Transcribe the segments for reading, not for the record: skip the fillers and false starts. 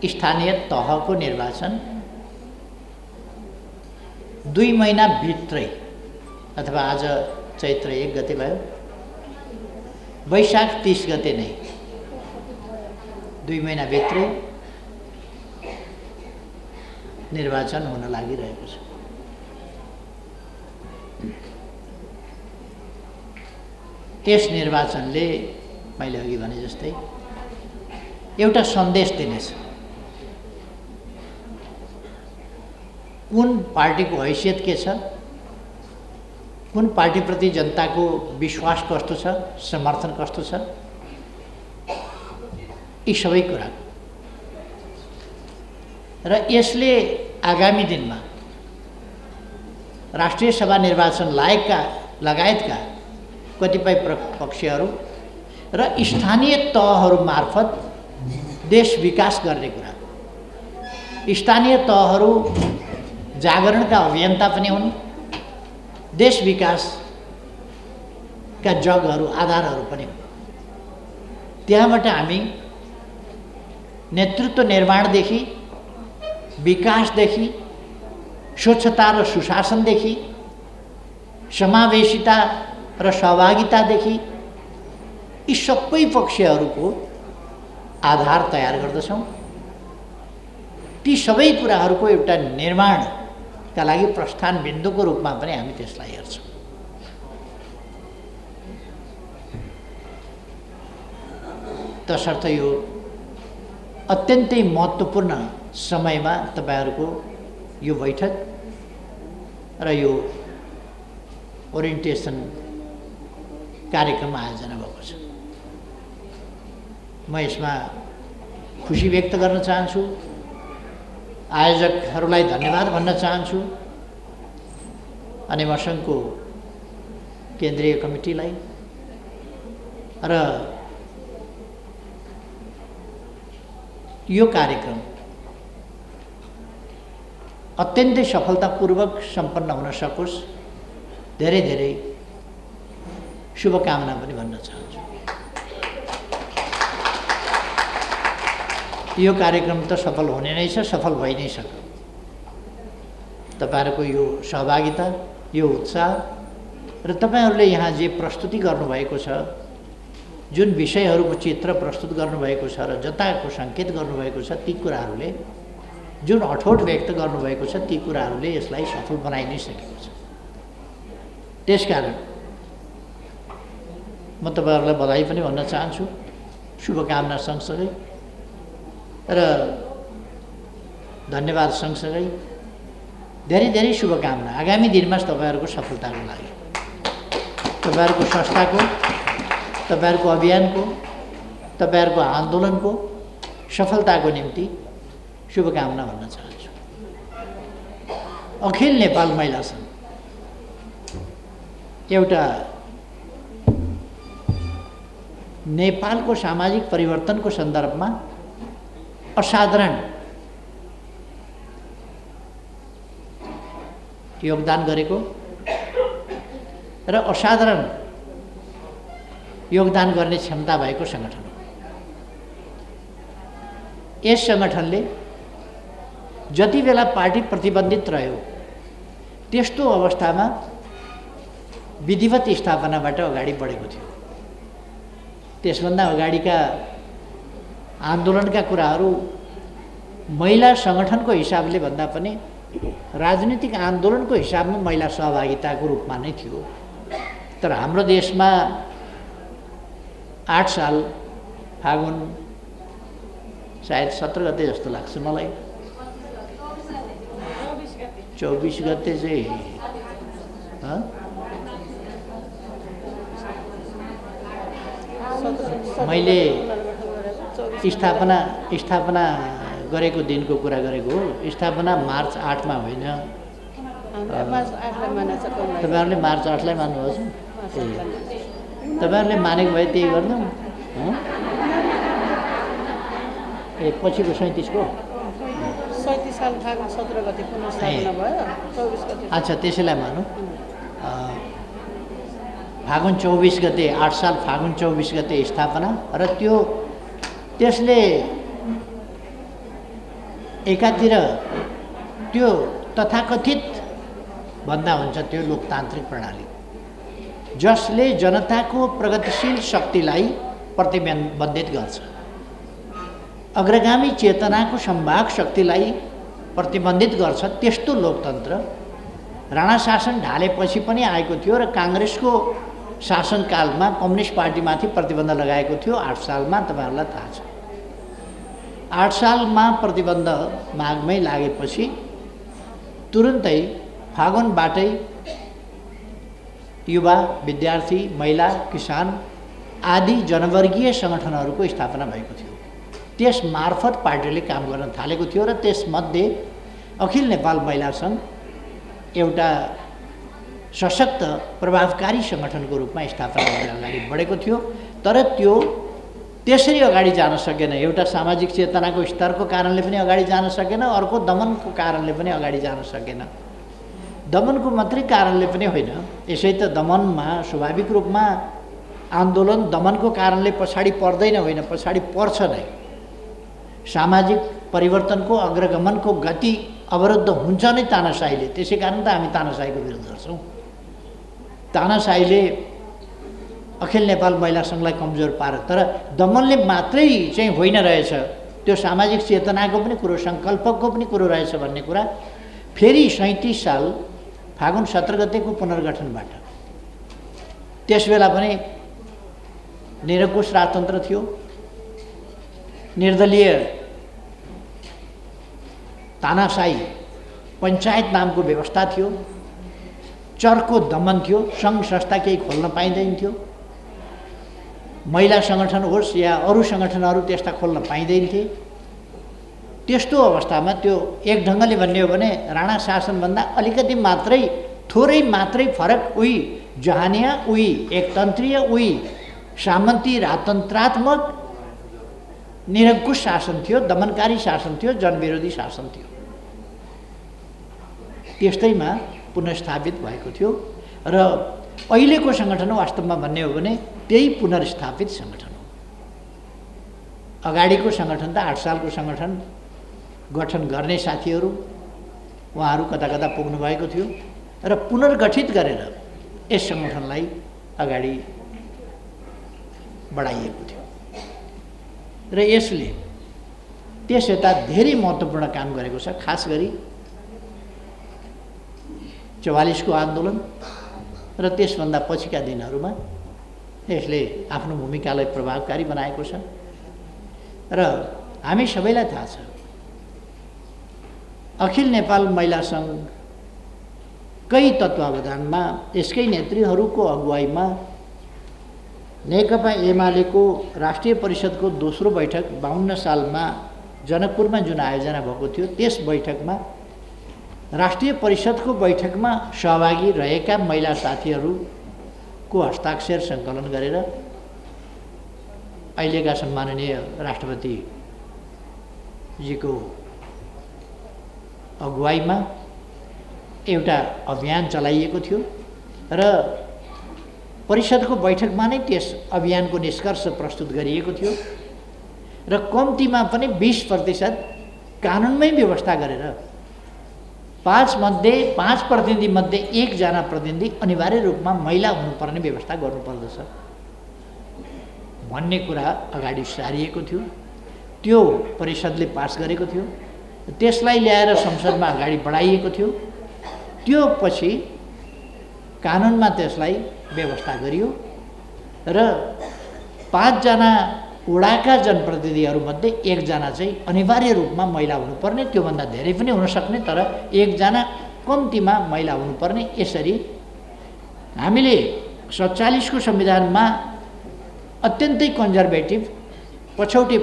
स्थानीय तहको निर्वाचन 2 महिना भित्रै अथवा आज चैत्र 1 गते भयो, वैशाख 30 गते नै 2 महिना भित्रै निर्वाचन हुन लागिरहेको छ। त्यस निर्वाचनले मैले अघि भने जस्तै एउटा सन्देश दिनेछ। कुन पार्टीको हैसियत के छ, कुन पार्टीप्रति जनताको विश्वास कस्तो छ, समर्थन कस्तो छ, यी सबै कुरा र यसले आगामी दिनमा राष्ट्रिय सभा निर्वाचन लगायतका कतिपय पक्षहरू र स्थानीय तहहरू मार्फत देश विकास गर्ने कुरा, स्थानीय तहहरू जागरणका अभियन्ता पनि हुन्, देश विकासका जगहरू आधारहरू पनि हुन्। त्यहाँबाट हामी नेतृत्व निर्माणदेखि, विकासदेखि, स्वच्छता र सुशासनदेखि, समावेशिता र सहभागितादेखि यी सबै पक्षहरूको आधार तयार गर्दछौँ। ती सबै कुराहरूको एउटा निर्माणका लागि प्रस्थान बिन्दुको रूपमा पनि हामी त्यसलाई हेर्छौँ। तसर्थ यो अत्यन्तै महत्त्वपूर्ण समयमा तपाईहरूको यो बैठक र यो ओरिएन्टेसन कार्यक्रम आयोजना भएको छ। म यसमा खुसी व्यक्त गर्न चाहन्छु, आयोजकहरूलाई धन्यवाद भन्न चाहन्छु, अनि मसँगको केन्द्रीय कमिटीलाई र यो कार्यक्रम अत्यन्तै सफलतापूर्वक सम्पन्न हुन सकोस्, धेरै धेरै शुभकामना पनि भन्न चाहन्छु। यो कार्यक्रम त सफल हुने नै छ, सफल भइ नै सक्यो। तपाईहरूको यो सहभागिता, यो उत्साह र तपाईहरूले यहाँ जे प्रस्तुति गर्नुभएको छ, जुन विषयहरूको चित्र प्रस्तुत गर्नुभएको छ र जताको सङ्केत गर्नुभएको छ, ती कुराहरूले, जुन अठोट व्यक्त गर्नुभएको छ, ती कुराहरूले यसलाई सफल बनाइ नै सकेको छ। त्यसकारण म तपाईहरूलाई बधाई पनि भन्न चाहन्छु, शुभकामना सँगसँगै र धन्यवाद सँगसँगै धेरै धेरै शुभकामना आगामी दिनमा तपाईँहरूको सफलताको लागि, तपाईँहरूको संस्थाको, तपाईँहरूको अभियानको, तपाईँहरूको आन्दोलनको सफलताको निम्ति शुभकामना भन्न चाहन्छु। अखिल नेपाल महिला सङ्घ एउटा नेपालको सामाजिक परिवर्तनको सन्दर्भमा असाधारण योगदान गरेको र असाधारण योगदान गर्ने क्षमता भएको सङ्गठन हो। यस सङ्गठनले जति बेला पार्टी प्रतिबन्धित रह्यो त्यस्तो अवस्थामा विधिवत स्थापनाबाट अगाडि बढेको थियो। त्यसभन्दा अगाडिका आन्दोलनका कुराहरू महिला सङ्गठनको हिसाबले भन्दा पनि राजनीतिक आन्दोलनको हिसाबमा महिला सहभागिताको रूपमा नै थियो। तर हाम्रो देशमा 8 साल फागुन सायद 17 गते जस्तो लाग्छ मलाई, 24 गते चाहिँ मैले स्थापना गरेको दिनको कुरा गरेको हो। स्थापना मार्च 8 मा होइन, तपाईँहरूले मार्च 8 लाई मान्नुभएको छ। तपाईँहरूले मानेको भए त्यही गर्नु। ए पछिको 37 को 37 साल फागुन 17 गते पुनर्स्थापना भयो, 24 गते। अच्छा त्यसैलाई मानौँ। फागुन 24 गते 8 साल फागुन 24 गते स्थापना र त्यसले एकातिर त्यो तथाकथित भन्दा हुन्छ त्यो लोकतान्त्रिक प्रणाली जसले जनताको प्रगतिशील शक्तिलाई प्रतिबन्धित गर्छ, अग्रगामी चेतनाको सम्भाग शक्तिलाई प्रतिबन्धित गर्छ, त्यस्तो लोकतन्त्र राणा शासन ढालेपछि पनि आएको थियो र काङ्ग्रेसको शासनकालमा कम्युनिस्ट पार्टीमाथि प्रतिबन्ध लगाएको थियो 8 सालमा। तपाईँहरूलाई थाहा छ 8 सालमा प्रतिबन्ध मागमै लागेपछि तुरुन्तै फागुनबाटै युवा, विद्यार्थी, महिला, किसान आदि जनवर्गीय सङ्गठनहरूको स्थापना भएको थियो। त्यस मार्फत पार्टीले काम गर्न थालेको थियो र त्यसमध्ये अखिल नेपाल महिला सङ्घ एउटा सशक्त प्रभावकारी सङ्गठनको रूपमा स्थापना गरेर अगाडि बढेको थियो। तर त्यो त्यसरी अगाडि जान सकेन। एउटा सामाजिक चेतनाको स्तरको कारणले पनि अगाडि जान सकेन, अर्को दमनको कारणले पनि अगाडि जान सकेन। दमनको मात्रै कारणले पनि होइन, यसै त दमनमा स्वाभाविक रूपमा आन्दोलन दमनको कारणले पछाडि पर्दैन, होइन पछाडि पर्छ नै। सामाजिक परिवर्तनको अग्रगमनको गति अवरुद्ध हुन्छ नै तानाशाहीले। त्यसै कारण त हामी तानाशाहीको विरोध गर्छौँ। तानाशाहीले अखिल नेपाल महिला सङ्घलाई कमजोर पार, तर दमनले मात्रै चाहिँ होइन रहेछ, त्यो सामाजिक चेतनाको पनि कुरो, सङ्कल्पको पनि कुरो रहेछ भन्ने कुरा फेरि 37 साल फागुन 17 गतेको पुनर्गठनबाट। त्यसबेला पनि निरङ्कुश राजतन्त्र थियो, निर्दलीय तानाशाही पञ्चायत नामको व्यवस्था थियो, चर्को दमन थियो, सङ्घ संस्था केही खोल्न पाइँदैन थियो, महिला सङ्गठन होस् या अरू सङ्गठनहरू त्यस्ता खोल्न पाइँदैन थिए। त्यस्तो अवस्थामा त्यो एक ढङ्गले भन्ने हो भने राणा शासनभन्दा अलिकति मात्रै, थोरै मात्रै फरक, उही जहानिया, उही एकतन्त्रीय, उही सामन्ती राजतन्त्रात्मक निरङ्कुश शासन थियो, दमनकारी शासन थियो, जनविरोधी शासन थियो। त्यस्तैमा पुनर्स्थापित भएको थियो र अहिलेको सङ्गठन वास्तवमा भन्ने हो भने त्यही पुनर्स्थापित सङ्गठन हो। अगाडिको सङ्गठन त 8 सालको सङ्गठन गठन गर्ने साथीहरू उहाँहरू कता कता पुग्नु भएको थियो र पुनर्गठित गरेर यस सङ्गठनलाई अगाडि बढाइएको थियो र यसले त्यस यता धेरै महत्त्वपूर्ण काम गरेको छ। खास गरी 44 को आन्दोलन र त्यसभन्दा पछिका दिनहरूमा यसले आफ्नो भूमिकालाई प्रभावकारी बनाएको छ र हामी सबैलाई थाहा छ अखिल नेपाल महिला सङ्घकै तत्त्वावधानमा, यसकै नेतृत्वहरूको अगुवाईमा नेकपा एमालेको राष्ट्रिय परिषदको दोस्रो बैठक 52 सालमा जनकपुरमा जुन आयोजना भएको थियो, त्यस बैठकमा राष्ट्रिय परिषदको बैठकमा सहभागी रहेका महिला साथीहरूको हस्ताक्षर सङ्कलन गरेर अहिलेका सम्माननीय राष्ट्रपतिजीको अगुवाईमा एउटा अभियान चलाइएको थियो र परिषदको बैठकमा नै त्यस अभियानको निष्कर्ष प्रस्तुत गरिएको थियो र कम्तीमा पनि 20% कानुनमै व्यवस्था गरेर 5 प्रतिनिधि मध्ये 1 जना प्रतिनिधि अनिवार्य रूपमा महिला हुनुपर्ने व्यवस्था गर्नुपर्दछ भन्ने कुरा अगाडि सारिएको थियो। त्यो परिषदले पास गरेको थियो, त्यसलाई ल्याएर संसदमा अगाडि बढाइएको थियो। त्यो पछि कानुनमा त्यसलाई व्यवस्था गरियो र 5 जना वडाका जनप्रतिनिधिहरूमध्ये 1 जना चाहिँ अनिवार्य रूपमा महिला हुनुपर्ने, त्योभन्दा धेरै पनि हुन सक्ने, तर 1 जना कम्तीमा महिला हुनुपर्ने। यसरी हामीले 47 को संविधानमा अत्यन्तै कन्जर्भेटिभ, पछौटे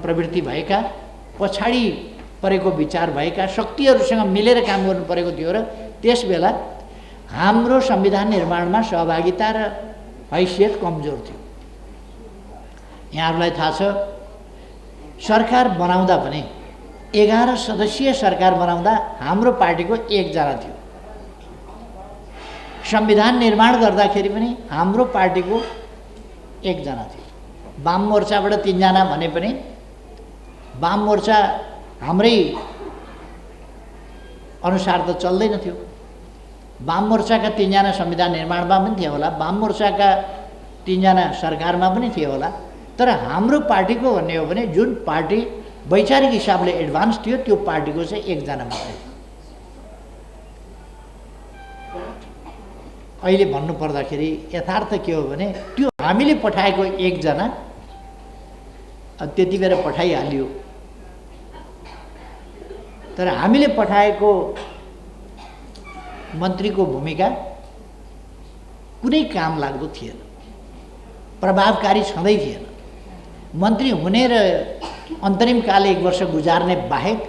प्रवृत्ति भएका, पछाडि परेको विचार भएका शक्तिहरूसँग मिलेर काम गर्नु परेको थियो र त्यसबेला हाम्रो संविधान निर्माणमा सहभागिता र हैसियत कमजोर थियो। यहाँहरूलाई थाहा छ सरकार बनाउँदा पनि 11 सदस्यीय सरकार बनाउँदा हाम्रो पार्टीको 1 जना थियो। संविधान निर्माण गर्दाखेरि पनि हाम्रो पार्टीको 1 जना थियो। वाम मोर्चाबाट 3 जना भने पनि वाम मोर्चा हाम्रै अनुसार त चल्दैन थियो। वाम मोर्चाका 3 जना संविधान निर्माणमा पनि थिए होला, वाम मोर्चाका 3 जना सरकारमा पनि थिए होला, तर हाम्रो पार्टीको भन्ने हो भने जुन पार्टी वैचारिक हिसाबले एडभान्स थियो त्यो पार्टीको चाहिँ 1 जना मात्रै। अहिले भन्नु पर्दाखेरि यथार्थ के हो भने त्यो हामीले पठाएको 1 जना त्यति बेला पठाइहाल्यो, तर हामीले पठाएको मन्त्रीको भूमिका कुनै काम लाग्दो थिएन, प्रभावकारी छँदै थिएन। मन्त्री हुने र अन्तरिमकाल 1 वर्ष गुजार्ने बाहेक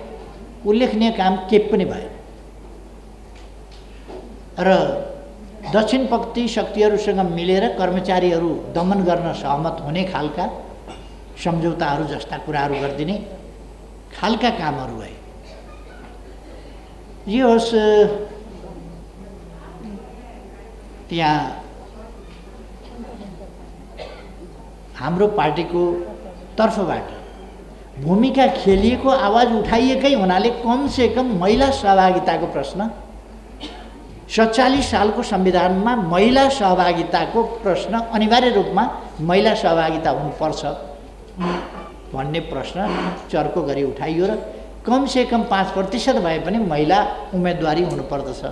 उल्लेखनीय काम केही पनि भएन। र दक्षिणपन्थी शक्तिहरूसँग मिलेर कर्मचारीहरू दमन गर्न सहमत हुने खालका सम्झौताहरू जस्ता कुराहरू गरिदिने खालका कामहरू भए। यो होस् त्यहाँ हाम्रो पार्टीको तर्फबाट भूमिका खेलिएको, आवाज उठाइएकै हुनाले कमसेकम महिला सहभागिताको प्रश्न 47 सालको संविधानमा महिला सहभागिताको प्रश्न अनिवार्य रूपमा महिला सहभागिता हुनुपर्छ भन्ने प्रश्न चर्को गरी उठाइयो र कमसेकम 5% भए पनि महिला उम्मेदवारी हुनुपर्दछ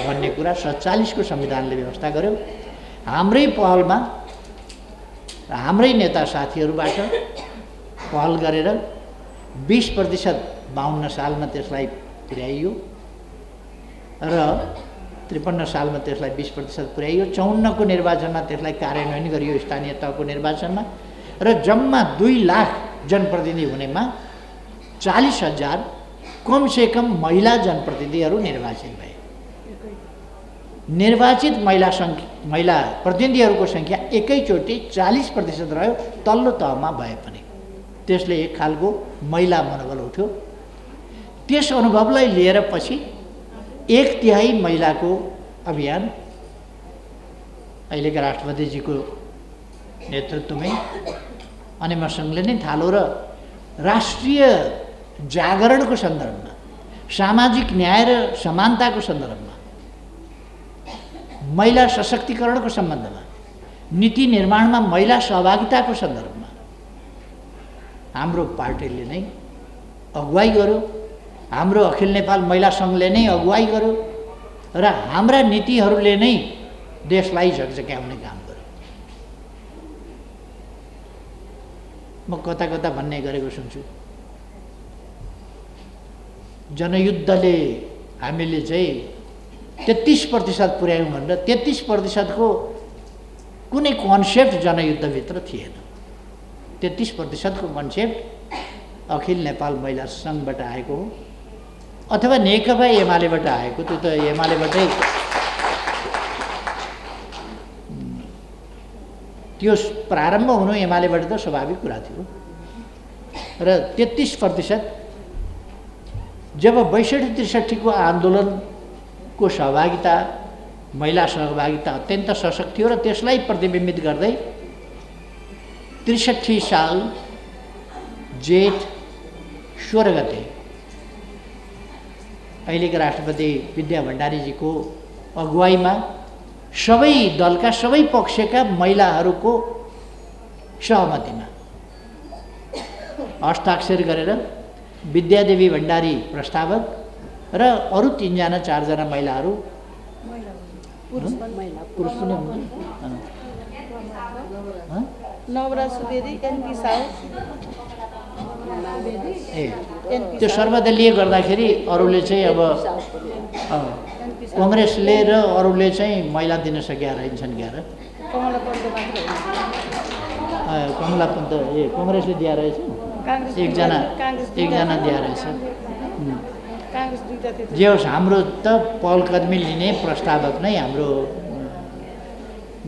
भन्ने कुरा 47 को संविधानले व्यवस्था गर्यो। हाम्रै पहलमा हाम्रै नेता साथीहरूबाट पहल गरेर 20% 52 सालमा त्यसलाई पुर्याइयो र 53 सालमा त्यसलाई 20% पुर्याइयो। 54 को निर्वाचनमा त्यसलाई कार्यान्वयन गरियो स्थानीय तहको निर्वाचनमा र जम्मा 2 लाख जनप्रतिनिधि हुनेमा 40,000 कमसेकम महिला जनप्रतिनिधिहरू निर्वाचित भए। निर्वाचित महिला प्रतिनिधिहरूको सङ्ख्या एकैचोटि 40% रह्यो तल्लो तहमा भए पनि। त्यसले एक खालको महिला मनोबल उठ्यो। त्यस अनुभवलाई लिएर पछि 1/3 महिलाको अभियान अहिलेका राष्ट्रपतिजीको नेतृत्वमै अनिमा सङ्घले नै थाल्यो र राष्ट्रिय जागरणको सन्दर्भमा, सामाजिक न्याय र समानताको सन्दर्भमा, महिला सशक्तिकरणको सम्बन्धमा, नीति निर्माणमा महिला सहभागिताको सन्दर्भमा हाम्रो पार्टीले नै अगुवाई गर्यो। हाम्रो अखिल नेपाल महिला सङ्घले नै अगुवाई गर्यो र हाम्रा नीतिहरूले नै देशलाई झकझक्याउने काम गर्यो। म कता कता भन्ने गरेको सुन्छु, जनयुद्धले हामीले चाहिँ 33% पुर्यायौँ भनेर 33% को कुनै कन्सेप्ट जनयुद्धभित्र थिएन। 33% को कन्सेप्ट अखिल नेपाल महिला सङ्घबाट आएको हो अथवा नेकपा एमालेबाट आएको। त्यो त एमालेबाटै त्यो प्रारम्भ हुनु एमालेबाट त स्वाभाविक कुरा थियो। र 33% जब 62-63 को आन्दोलनको सहभागिता, महिला सहभागिता अत्यन्त सशक्त थियो र त्यसलाई प्रतिबिम्बित गर्दै 63 साल जेठ 16 गते अहिलेका राष्ट्रपति विद्या भण्डारीजीको अगुवाईमा सबै दलका सबै पक्षका महिलाहरूको सहमतिमा हस्ताक्षर गरेर विद्यादेवी भण्डारी प्रस्तावक र अरू 3 जना 4 जना महिलाहरू, पुरुष पनि नवराज सुवेदी, एनपी साहु, त्यो सर्वदलीय गर्दाखेरि अरूले चाहिँ अब कांग्रेसले र अरूले चाहिँ महिला दिन सकेका रहन्छन् क्या र कमला पन्त कांग्रेसले दिया रहेछ, एकजना दिया रहेछ। जे होस् हाम्रो त पहलकदमी लिने प्रस्तावक नै हाम्रो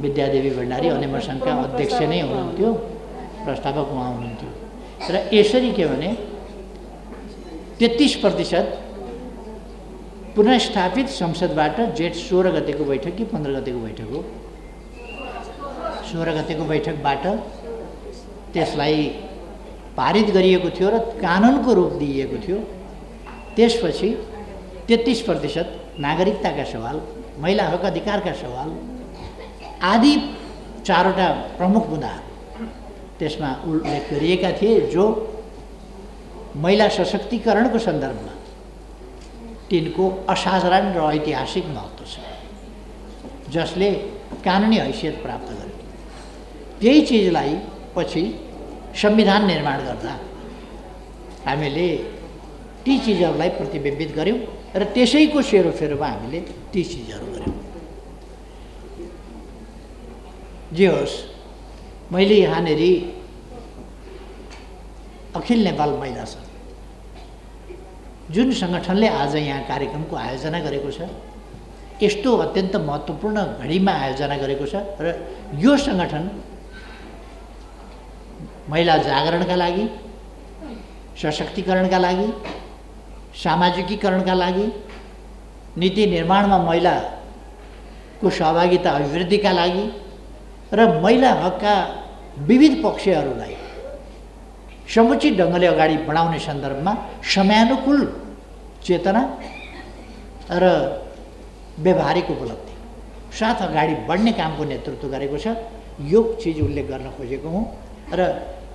विद्यादेवी भण्डारी अनिमा सङ्घका अध्यक्ष नै हुनुहुन्थ्यो, प्रस्तावक उहाँ हुनुहुन्थ्यो। र यसरी के भने 33% पुनर्स्थापित संसदबाट जेठ 16 गतेको बैठक कि 15 गतेको बैठक हो, 16 गतेको बैठकबाट त्यसलाई पारित गरिएको थियो र कानुनको रूप दिइएको थियो। त्यसपछि 33% नागरिकताका सवाल, महिला हक अधिकारका सवाल आदि 4वटा प्रमुख मुद्दाहरू त्यसमा उल्लेख गरिएका थिए, जो महिला सशक्तिकरणको सन्दर्भमा तिनको असाधारण र ऐतिहासिक महत्त्व छ, जसले कानुनी हैसियत प्राप्त गर्यो। त्यही चिजलाई पछि संविधान निर्माण गर्दा हामीले ती चिजहरूलाई प्रतिबिम्बित गऱ्यौँ र त्यसैको सेरोफेरोमा हामीले ती चिजहरू गऱ्यौँ। जे होस्, मैले यहाँनिर अखिल नेपाल महिला सङ्घ जुन सङ्गठनले आज यहाँ कार्यक्रमको आयोजना गरेको छ, यस्तो अत्यन्त महत्त्वपूर्ण घडीमा आयोजना गरेको छ र यो सङ्गठन महिला जागरणका लागि, सशक्तिकरणका लागि, सामाजिकीकरणका लागि, नीति निर्माणमा महिलाको सहभागिता अभिवृद्धिका लागि र महिला हकका विविध पक्षहरूलाई समुचित ढङ्गले अगाडि बढाउने सन्दर्भमा समयानुकूल चेतना र व्यवहारिक उपलब्धि साथ अगाडि बढ्ने कामको नेतृत्व गरेको छ। यो चिज उल्लेख गर्न खोजेको हुँ र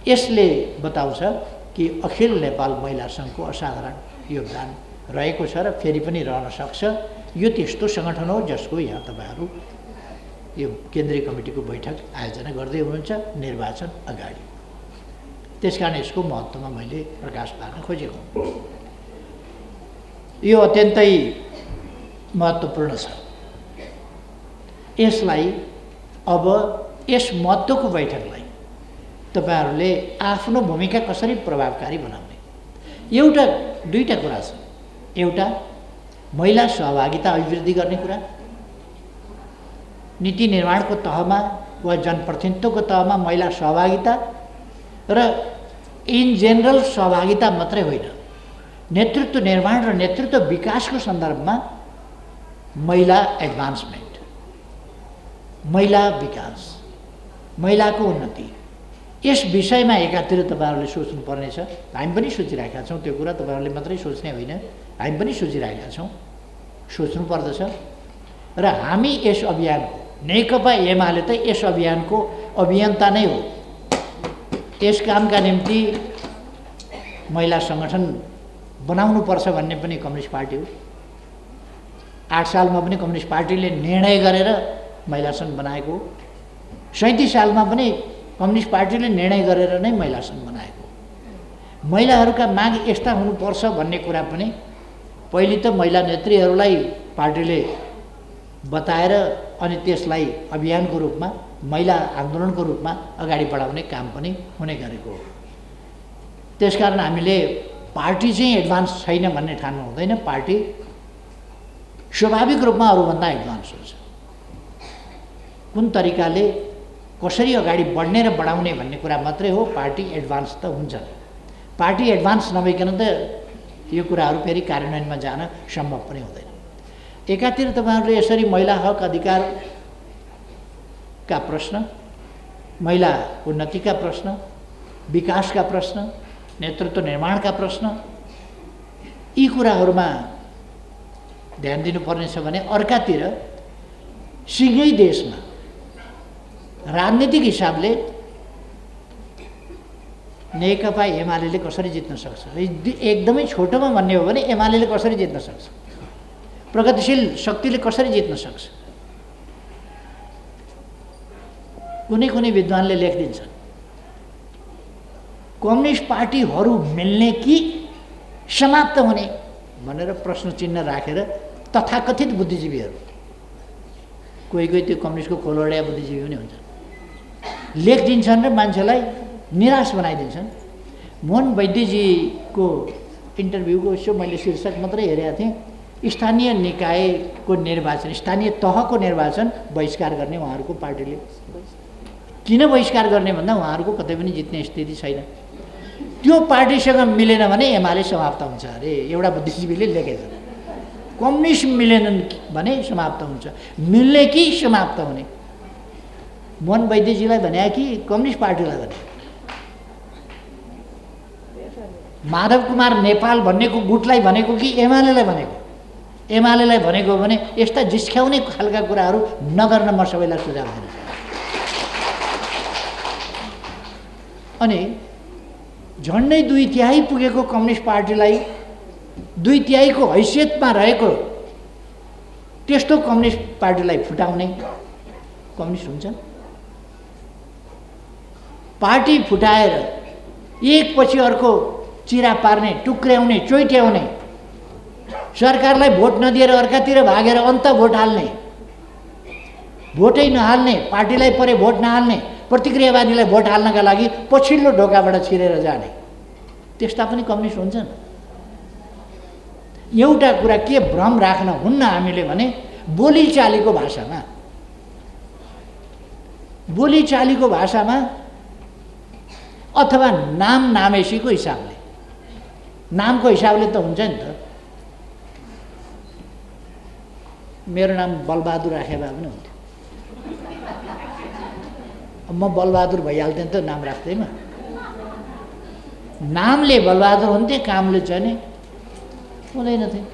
यसले बताउँछ कि अखिल नेपाल महिला सङ्घको असाधारण योगदान रहेको छ र फेरि पनि रहन सक्छ। यो त्यस्तो सङ्गठन हो जसको यहाँ तपाईँहरू यो केन्द्रीय कमिटीको बैठक आयोजना गर्दै हुनुहुन्छ निर्वाचन अगाडि। त्यसकारण यसको महत्त्वमा मैले प्रकाश पार्न खोजेको हुँ। यो अत्यन्तै महत्त्वपूर्ण छ। यसलाई अब यस महत्त्वको बैठकलाई तपाईहरूले आफ्नो भूमिका कसरी प्रभावकारी बनाउने, एउटा दुईटा कुरा छ। एउटा महिला सहभागिता अभिवृद्धि गर्ने कुरा, नीति निर्माणको तहमा वा जनप्रतिनिधित्वको तहमा महिला सहभागिता र इन जेनरल सहभागिता मात्रै होइन, नेतृत्व निर्माण र नेतृत्व विकासको सन्दर्भमा महिला एडभान्समेन्ट, महिला विकास, महिलाको उन्नति, यस विषयमा एकातिर तपाईँहरूले सोच्नुपर्नेछ। हामी पनि सोचिरहेका छौँ त्यो कुरा, तपाईँहरूले मात्रै सोच्ने होइन, हामी पनि सोचिरहेका छौँ, सोच्नुपर्दछ। र हामी यस अभियानको, नेकपा एमाले त यस अभियानको अभियन्ता नै हो। यस कामका निम्ति महिला सङ्गठन बनाउनुपर्छ भन्ने पनि कम्युनिस्ट पार्टी हो। 8 सालमा पनि कम्युनिस्ट पार्टीले निर्णय गरेर महिला सङ्घ बनाएको हो। 37 सालमा पनि कम्युनिस्ट पार्टीले निर्णय गरेर नै महिला सङ्घ बनाएको हो। महिलाहरूका माग यस्ता हुनुपर्छ भन्ने कुरा पनि पहिले त महिला नेत्रीहरूलाई पार्टीले बताएर अनि त्यसलाई अभियानको रूपमा, महिला आन्दोलनको रूपमा अगाडि बढाउने काम पनि हुने गरेको हो। त्यसकारण हामीले पार्टी चाहिँ एडभान्स छैन भन्ने ठान्नु हुँदैन। पार्टी स्वाभाविक रूपमा अरूभन्दा एडभान्स हुन्छ। कुन तरिकाले कसरी अगाडि बढ्ने र बढाउने भन्ने कुरा मात्रै हो। पार्टी एडभान्स त हुन्छ। पार्टी एडभान्स नभइकन त यो कुराहरू फेरि कार्यान्वयनमा जान सम्भव पनि हुँदैन। एकातिर तपाईँहरूले यसरी महिला हक अधिकारका प्रश्न, महिला उन्नतिका प्रश्न, विकासका प्रश्न, नेतृत्व निर्माणका प्रश्न, यी कुराहरूमा ध्यान दिनुपर्नेछ भने अर्कातिर सिँगै देशमा राजनीतिक हिसाबले नेकपा एमाले कसरी जित्न सक्छ, एकदमै छोटोमा भन्ने हो भने एमाले कसरी जित्न सक्छ, प्रगतिशील शक्तिले कसरी जित्न सक्छ। कुनै कुनै विद्वानले लेखिदिन्छन् कम्युनिस्ट पार्टीहरू मिल्ने कि समाप्त हुने भनेर प्रश्न चिन्ह राखेर तथाकथित बुद्धिजीवीहरू, कोही कोही त्यो कम्युनिस्टको खोलवडिया बुद्धिजीवी पनि हुन्छन्, लेखिदिन्छन् र मान्छेलाई निराश बनाइदिन्छन्। मोहन वैद्यजीको इन्टरभ्यूको यसो मैले शीर्षक मात्रै हेरेका थिएँ, स्थानीय निकायको निर्वाचन, स्थानीय तहको निर्वाचन बहिष्कार गर्ने उहाँहरूको पार्टीले। किन बहिष्कार गर्ने भन्दा उहाँहरूको कतै पनि जित्ने स्थिति छैन। त्यो पार्टीसँग मिलेन भने एमाले समाप्त हुन्छ अरे, एउटा बुद्धिजीवीले लेखेछ। कम्युनिस्ट मिलेनन् भने समाप्त हुन्छ, मिल्ने कि समाप्त हुने। मोहन वैद्यजीलाई भने कि कम्युनिस्ट पार्टीलाई भने माधव कुमार नेपाल भन्नेको गुटलाई भनेको कि एमालेलाई भनेको? एमालेलाई भनेको भने यस्ता जिस्क्याउने खालका कुराहरू नगर्न म सबैलाई सुझाव दिन चाहन्छु। अनि झन्डै 2/3 पुगेको कम्युनिस्ट पार्टीलाई 2/3 हैसियतमा रहेको त्यस्तो कम्युनिस्ट पार्टीलाई फुटाउने कम्युनिस्ट हुन्छन्? पार्टी फुटाएर एकपछि अर्को चिरा पार्ने, टुक्र्याउने, चोइट्याउने, सरकारलाई भोट नदिएर अर्कातिर भागेर अन्त भोट हाल्ने, भोटै नहाल्ने, पार्टीलाई परे भोट नहाल्ने, प्रतिक्रियावादीलाई भोट हाल्नका लागि पछिल्लो ढोकाबाट छिरेर जाने, त्यस्ता पनि कम्युनिस्ट हुन्छन्। एउटा कुरा के भ्रम राख्न हुन्न हामीले भने बोलीचालीको भाषामा अथवा नामेसीको हिसाबले, नामको हिसाबले त हुन्छ नि त। मेरो नाम बलबहादुर राखे भए पनि हुन्थ्यो, म बलबहादुर भइहाल्थेँ त नाम राख्दैमा। नामले बलबहादुर हुन्थे, कामले चाहिँ हुँदैन थिए।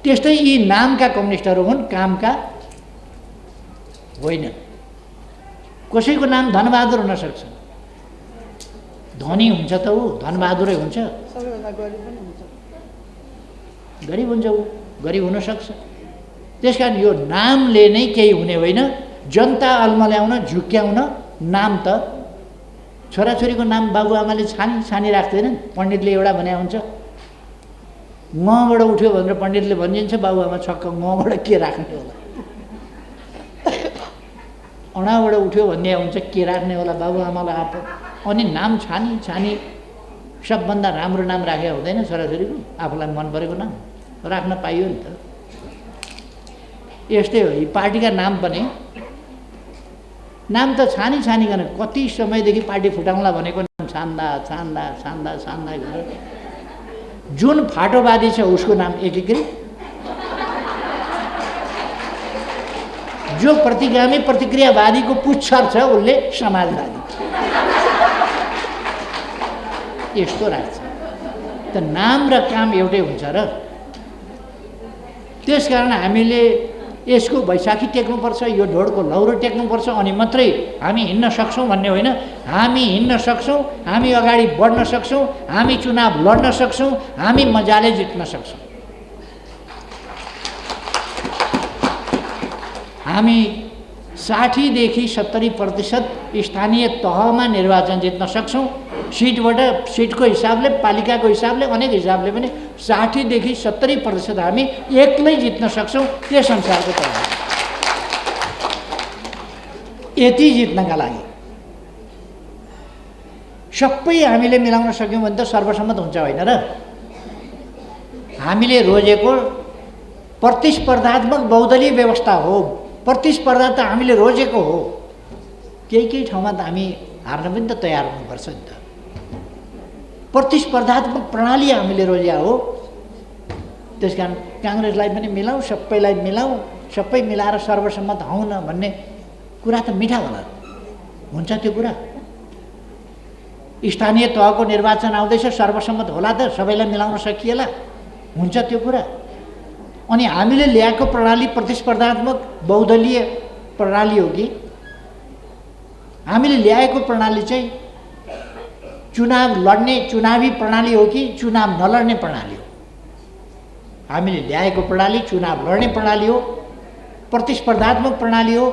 त्यस्तै यी नामका कम्युनिस्टहरू हुन्, कामका होइन। कसैको नाम धनबहादुर हुन सक्छ, धनी हुन्छ त ऊ, धनबहादुरै हुन्छ। सबैभन्दा गरिब पनि हुन्छ, गरिब हुन्छ ऊ, गरिब हुनसक्छ। त्यसकारण यो नामले नै केही हुने होइन। जनता अल्मल्याउन, झुक्क्याउन नाम त छोराछोरीको नाम बाबुआमाले छानी राख्दैनन्। पण्डितले एउटा भने हुन्छ, मबाट उठ्यो भनेर पण्डितले भनिदिन्छ, बाबुआमा छक्क, मबाट के राख्ने होला। अणाबाट उठ्यो भन्ने हुन्छ, के राख्ने होला बाबुआमालाई आफू। अनि नाम छानी सबभन्दा राम्रो नाम राखे हुँदैन छोराछोरीको, आफूलाई मन परेको नाम राख्न पाइयो नि त। यस्तै हो यी पार्टीका नाम पनि। नाम त छानिकन कति समयदेखि पार्टी फुटाउँला भनेको नाम छान्दा गरेर जुन फाटोवादी छ उसको नाम एकीकृत, जो प्रतिगामी प्रतिक्रियावादीको पुच्छर छ उसले समाजवादी, यस्तो राख्छ। त नाम र काम एउटै हुन्छ र। त्यसकारण हामीले यसको वैशाखी टेक्नुपर्छ, यो ढोडको लौरो टेक्नुपर्छ, अनि मात्रै हामी हिँड्न सक्छौँ भन्ने होइन। हामी हिँड्न सक्छौँ, हामी अगाडि बढ्न सक्छौँ, हामी चुनाव लड्न सक्छौँ, हामी मजाले जित्न सक्छौँ। हामी 60 देखि 70% स्थानीय तहमा निर्वाचन जित्न सक्छौँ। सिटको हिसाबले, पालिकाको हिसाबले, अनेक हिसाबले पनि 60 देखि 70% हामी एक्लै जित्न सक्छौँ। त्यस अनुसारको तयारी, यति जित्नका लागि सबै हामीले मिलाउन सक्यौँ भने त सर्वसम्मत हुन्छ होइन र। हामीले रोजेको प्रतिस्पर्धात्मक बहुदलीय व्यवस्था हो। प्रतिस्पर्धा त हामीले रोजेको हो। केही ठाउँमा त हामी हार्न पनि त तयार हुनुपर्छ नि त। प्रतिस्पर्धात्मक प्रणाली हामीले रोज्या हो। त्यसकारण काङ्ग्रेसलाई पनि मिलाउँ, सबैलाई मिलाउँ, सबै मिलाएर सर्वसम्मत हौँ न भन्ने कुरा त मिठा होला, हुन्छ त्यो कुरा। स्थानीय तहको निर्वाचन आउँदैछ, सर्वसम्मत होला त, सबैलाई मिलाउन सकिएला, हुन्छ त्यो कुरा। अनि हामीले ल्याएको प्रणाली प्रतिस्पर्धात्मक बहुदलीय प्रणाली हो कि हामीले ल्याएको प्रणाली चाहिँ चुनाव लड्ने चुनावी प्रणाली हो कि चुनाव नलड्ने प्रणाली हो? हामीले ल्याएको प्रणाली चुनाव लड्ने प्रणाली हो, प्रतिस्पर्धात्मक प्रणाली हो,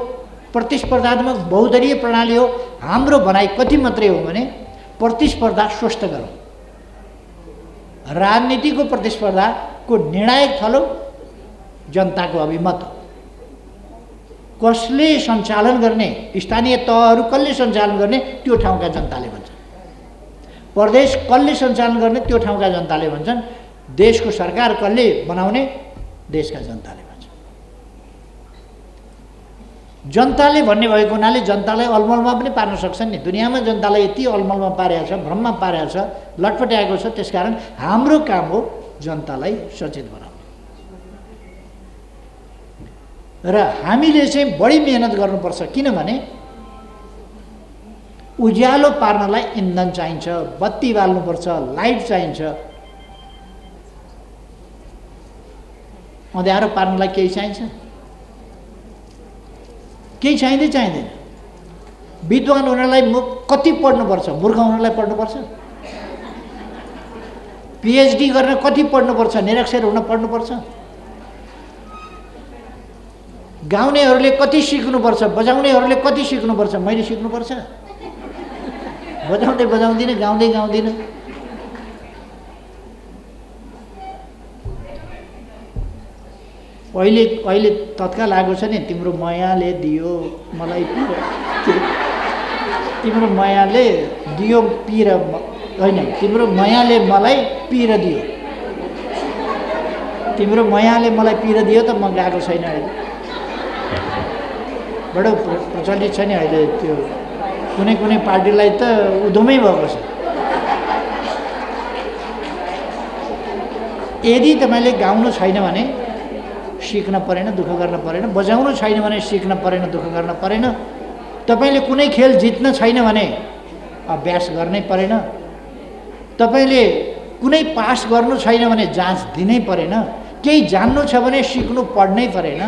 प्रतिस्पर्धात्मक बहुदलीय प्रणाली हो। हाम्रो भनाइ कति मात्रै हो भने प्रतिस्पर्धा स्वस्थ गरौँ। राजनीतिको प्रतिस्पर्धाको निर्णायक थलो जनताको अभिमत हो। कसले सञ्चालन गर्ने, स्थानीय तहहरू कसले सञ्चालन गर्ने, त्यो ठाउँका जनताले भन्छन्। प्रदेश कसले सञ्चालन गर्ने, त्यो ठाउँका जनताले भन्छन्। देशको सरकार कसले बनाउने, देशका जनताले भन्छन्। जनताले भन्ने भएको हुनाले जनतालाई अलमलमा पनि पार्न सक्छन् नि। दुनियाँमा जनतालाई यति अलमलमा पारेको छ, भ्रममा पारेको छ, लटपट्याएको छ। त्यसकारण हाम्रो काम हो जनतालाई सचेत बनाउनु। र हामीले चाहिँ बढी मेहनत गर्नुपर्छ, किनभने उज्यालो पार्नलाई इन्धन चाहिन्छ, बत्ती बाल्नुपर्छ, लाइट चाहिन्छ। अँध्यारो पार्नलाई केही चाहिन्छ? केही चाहिँदैन। विद्वान हुनलाई कति पढ्नुपर्छ? मूर्ख हुनलाई पढ्नुपर्छ? पिएचडी गर्न कति पढ्नुपर्छ? निरक्षर हुन पढ्नुपर्छ? गाउनेहरूले कति सिक्नुपर्छ? बजाउनेहरूले कति सिक्नुपर्छ? मैले सिक्नुपर्छ? बजाउँदिनँ, गाउँदिनँ। अहिले तत्काल आएको छ नि, तिम्रो मायाले दियो मलाई तिम्रो मायाले दियो पिर होइन, तिम्रो मायाले मलाई पिर दियो, तिम्रो मायाले मलाई पिर दियो त म गएको छैन। अहिले बडो प्रचलित छ नि अहिले त्यो, कुनै पार्टीलाई त उधमै भएको छ। यदि तपाईँले गाउनु छैन भने सिक्न परेन, दुःख गर्न परेन। बजाउनु छैन भने सिक्न परेन, दुःख गर्न परेन। तपाईँले कुनै खेल जित्न छैन भने अभ्यास गर्नै परेन। तपाईँले कुनै पास गर्नु छैन भने जाँच दिनै परेन। केही जान्नु छ भने सिक्नु पढ्नै परेन।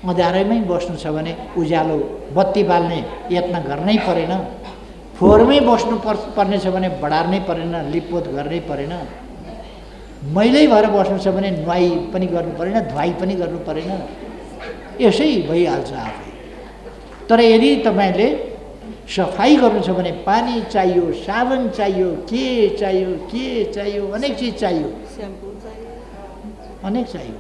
अँध्यारैमै बस्नु छ भने उज्यालो बत्ती बाल्ने यत्न गर्नै परेन। फोहोरमै बस्नु पर्ने छ भने बढार्नै परेन, लिपपोत गर्नै परेन। मैलै भएर बस्नु छ भने नुहाई पनि गर्नु परेन, धुवाई पनि गर्नु परेन। यसै भइहाल्छ आफै। तर यदि तपाईँले सफाई गर्नु छ भने पानी चाहियो, साबुन चाहियो, के चाहियो, अनेक चिज चाहियो, अनेक चाहियो।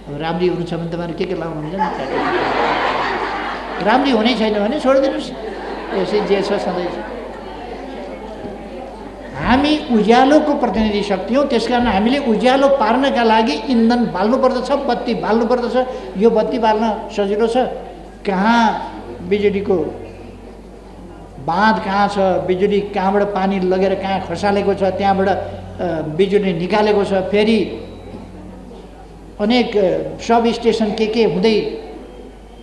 अब राम्री हुनु छ भने तपाईँहरू के लाउनुहुन्छ नि? राम्री हुनै छैन भने छोडिदिनुहोस्, यसै जे छ सधैँ। हामी उज्यालोको प्रतिनिधि शक्ति हौँ। त्यसकारण हामीले उज्यालो पार्नका लागि इन्धन बाल्नुपर्दछ, बत्ती बाल्नुपर्दछ। यो बत्ती बाल्न सजिलो छ? कहाँ बिजुलीको बाँध कहाँ छ, बिजुली कहाँबाट पानी लगेर कहाँ खसालेको छ, त्यहाँबाट बिजुली निकालेको छ, फेरि अनेक सब स्टेसन के हुँदै,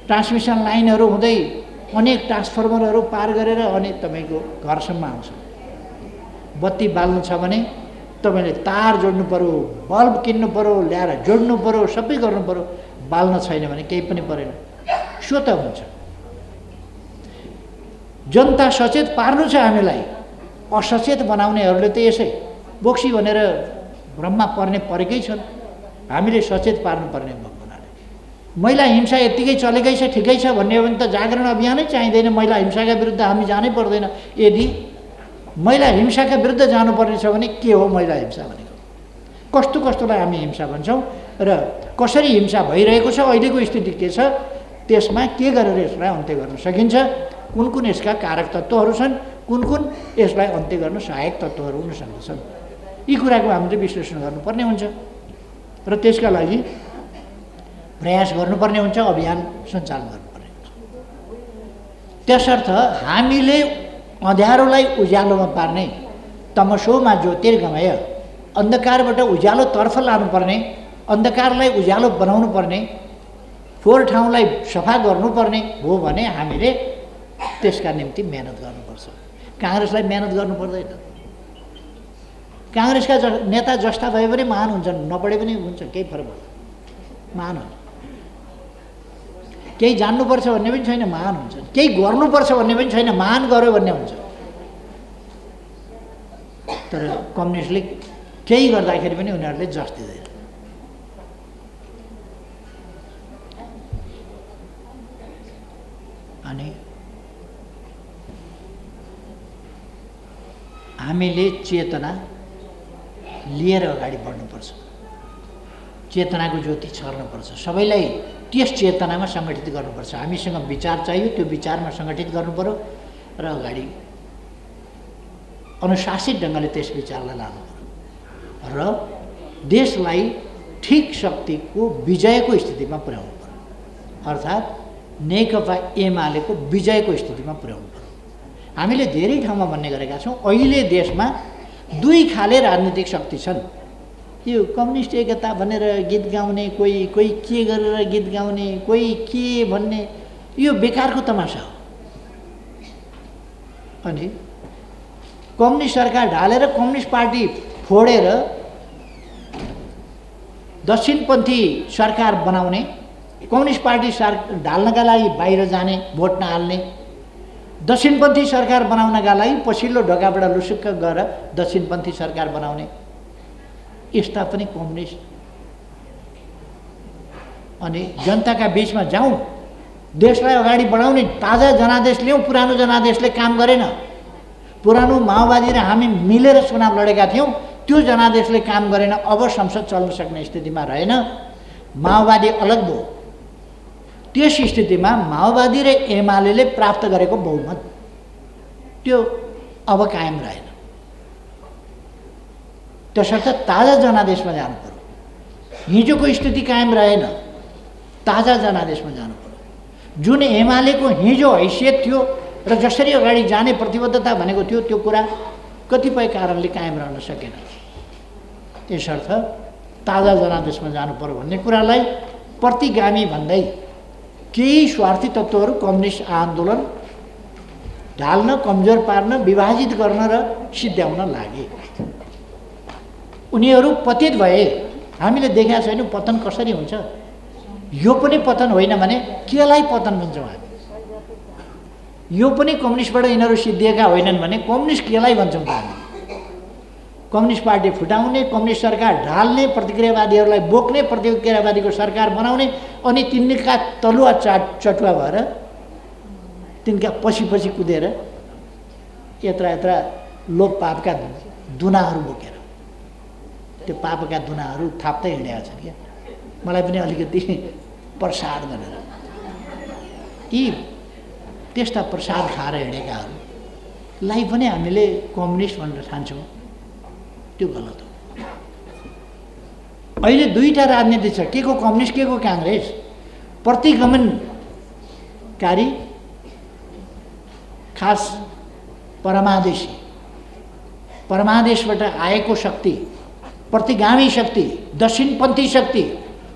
ट्रान्समिसन लाइनहरू हुँदै, अनेक ट्रान्सफर्मरहरू पार गरेर अनि तपाईँको घरसम्म आउँछ। बत्ती बाल्नु छ भने तपाईँले तार जोड्नु पऱ्यो, बल्ब किन्नु पऱ्यो, ल्याएर जोड्नु पऱ्यो, सबै गर्नु पऱ्यो। बाल्न छैन भने केही पनि परेन, स्वतः हुन्छ। जनता सचेत पार्नु छ हामीलाई। असचेत बनाउनेहरूले त यसै बोक्सी भनेर भ्रममा पर्ने परेकै छन्। हामीले सचेत पार्नुपर्ने भएको हुनाले महिला हिंसा यत्तिकै चलेकै छ, ठिकै छ भन्ने हो भने त जागरण अभियानै चाहिँदैन। महिला हिंसाका विरुद्ध हामी जानै पर्दैन। यदि महिला हिंसाका विरुद्ध जानुपर्ने छ भने के हो महिला हिंसा भनेको? कस्तोलाई हामी हिंसा भन्छौँ र कसरी हिंसा भइरहेको छ, अहिलेको स्थिति के छ, त्यसमा के गरेर यसलाई अन्त्य गर्न सकिन्छ, कुन यसका कारक तत्त्वहरू छन्, कुन यसलाई अन्त्य गर्न सहायक तत्त्वहरू हुन सक्दछन्, यी कुराको हामीले विश्लेषण गर्नुपर्ने हुन्छ र त्यसका लागि प्रयास गर्नुपर्ने हुन्छ, अभियान सञ्चालन गर्नुपर्ने हुन्छ। त्यसर्थ हामीले अँध्यारोलाई उज्यालोमा पार्ने, तमसोमा ज्योतिर्गमय, अन्धकारबाट उज्यालोतर्फ लानुपर्ने, अन्धकारलाई उज्यालो बनाउनु पर्ने, फोहोर ठाउँलाई सफा गर्नुपर्ने हो भने हामीले त्यसका निम्ति मेहनत गर्नुपर्छ। काङ्ग्रेसलाई मेहनत गर्नु पर्दैन। काङ्ग्रेसका नेता जस्ता भए पनि महान हुन्छन्, नपढे पनि हुन्छ, केही फरक पर्दैन, महान हुन्छ। केही जान्नुपर्छ भन्ने पनि छैन, महान हुन्छ। केही गर्नुपर्छ भन्ने पनि छैन, महान गर्यो भन्ने हुन्छ। तर कम्युनिस्टले केही गर्दाखेरि पनि उनीहरूले जस दिँदैन। अनि हामीले चेतना लिएर अगाडि बढ्नुपर्छ, चेतनाको ज्योति छर्नुपर्छ, सबैलाई त्यस चेतनामा सङ्गठित गर्नुपर्छ। हामीसँग विचार चाहियो, त्यो विचारमा सङ्गठित गर्नुपऱ्यो र अगाडि अनुशासित ढङ्गले त्यस विचारलाई लानु पर्यो र देशलाई ठिक शक्तिको विजयको स्थितिमा पुर्याउनु पर्यो, अर्थात् नेकपा एमालेको विजयको स्थितिमा पुर्याउनु पर्यो। हामीले धेरै ठाउँमा भन्ने गरेका छौँ, अहिले देशमा दुई खाले राजनीतिक शक्ति छन्। यो कम्युनिस्ट एकता भनेर गीत गाउने, कोही के गरेर गीत गाउने, कोही के भन्ने, यो बेकारको तमासा हो। अनि कम्युनिस्ट सरकार ढालेर कम्युनिस्ट पार्टी फोडेर दक्षिणपन्थी सरकार बनाउने, कम्युनिस्ट पार्टी ढाल्नका लागि बाहिर जाने, भोट नहाल्ने, दक्षिणपन्थी सरकार बनाउनका लागि पछिल्लो ढोकाबाट लुसुक्क गएर दक्षिणपन्थी सरकार बनाउने, यस्ता पनि कम्युनिस्ट। अनि जनताका बीचमा जाउँ, देशलाई अगाडि बढाउने ताजा जनादेश ल्याउँ। पुरानो जनादेशले काम गरेन। पुरानो माओवादी र हामी मिलेर चुनाव लडेका थियौँ, त्यो जनादेशले काम गरेन। अब संसद चल्न सक्ने स्थितिमा रहेन, माओवादी अलग भयो। त्यस स्थितिमा माओवादी र एमाले प्राप्त गरेको बहुमत त्यो अब कायम रहेन। त्यसर्थ ताजा जनादेशमा जानु पर्यो। हिजोको स्थिति कायम रहेन, ताजा जनादेशमा जानु पर्यो। जुन एमालेको हिजो हैसियत थियो र जसरी अगाडि जाने प्रतिबद्धता भनेको थियो, त्यो कुरा कतिपय कारणले कायम रहन सकेन। यसर्थ ताजा जनादेशमा जानु पर्यो भन्ने कुरालाई प्रतिगामी भन्दै केही स्वार्थी तत्त्वहरू कम्युनिस्ट आन्दोलन ढाल्न, कमजोर पार्न, विभाजित गर्न र सिद्ध्याउन लागे। उनीहरू पतित भए। हामीले देखेका छैनौँ पतन कसरी हुन्छ। यो पनि पतन होइन भने केलाई पतन भन्छौँ हामी? यो पनि कम्युनिस्टबाट यिनीहरू सिद्धिएका होइनन् भने कम्युनिस्ट केलाई भन्छौँ त हामी? कम्युनिस्ट पार्टी फुटाउने, कम्युनिस्ट सरकार ढाल्ने, प्रतिक्रियावादीहरूलाई बोक्ने, प्रतिक्रियावादीको सरकार बनाउने, अनि तिनका तलुवा चटुवा भएर तिनका पछि कुदेर यत्रा यत्रा लोभ पापका दुनाहरू बोकेर त्यो पापका दुनाहरू थाप्दै हिँडेका छन् क्या। मलाई पनि अलिकति प्रसाद गरेर यी त्यस्ता प्रसाद खाएर हिँडेकाहरूलाई पनि हामीले कम्युनिस्ट भनेर ठान्छौँ, त्यो गलत हो। अहिले दुईटा राजनीति छ, के को कम्युनिस्ट, के को काङ्ग्रेस। प्रतिगमनकारी खास परमादेशबाट आएको शक्ति, प्रतिगामी शक्ति, दक्षिणपन्थी शक्ति,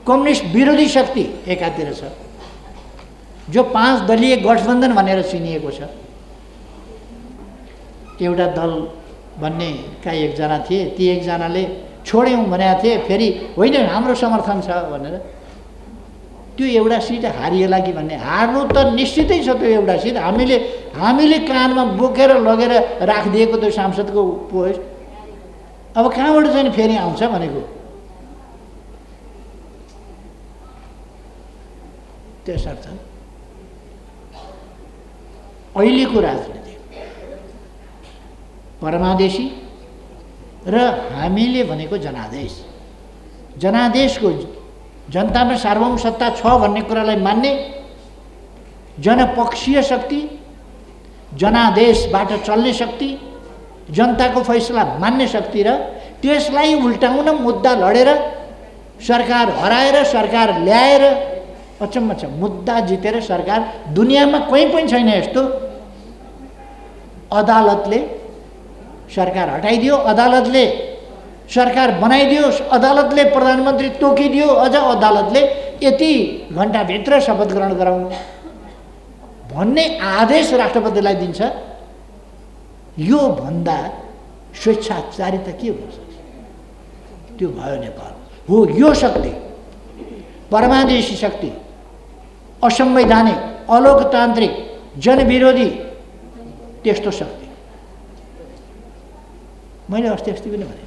कम्युनिस्ट विरोधी शक्ति एकातिर छ, जो 5 दलीय गठबन्धन भनेर चिनिएको छ। एउटा दल भन्ने का एकजना थिए, ती एकजनाले छोड्यौँ भनेका थिए, फेरि होइन हाम्रो समर्थन छ भनेर त्यो एउटा सिट हारिएला कि भन्ने। हार्नु त निश्चितै छ त्यो एउटा सिट। हामीले कानमा बोकेर लगेर राखिदिएको त्यो सांसदको पोस्ट अब कहाँबाट चाहिँ फेरि आउँछ भनेको। त्यसर्थ अहिलेको राजनीति परमादेशी र हामीले भनेको जनादेशको जनतामा सार्वभौम सत्ता छ भन्ने कुरालाई मान्ने जनपक्षीय शक्ति, जनादेशबाट चल्ने शक्ति, जनताको फैसला मान्ने शक्ति र त्यसलाई उल्टाउन मुद्दा लडेर सरकार हराएर सरकार ल्याएर अचम्म छ, मुद्दा जितेर सरकार दुनियाँमा कहीँ पनि छैन यस्तो। अदालतले सरकार हटाइदियो, अदालतले सरकार बनाइदियो, अदालतले प्रधानमन्त्री तोकिदियो, अझ अदालतले यति घन्टाभित्र शपथ ग्रहण गराउनु भन्ने आदेश राष्ट्रपतिलाई दिन्छ। यो भन्दा स्वेच्छाचारिता के हुन सक्छ? त्यो भयो नेपाल हो। यो शक्ति परमादेशी शक्ति, असंवैधानिक, अलोकतान्त्रिक, जनविरोधी त्यस्तो शक्ति। मैले अस्ति पनि भने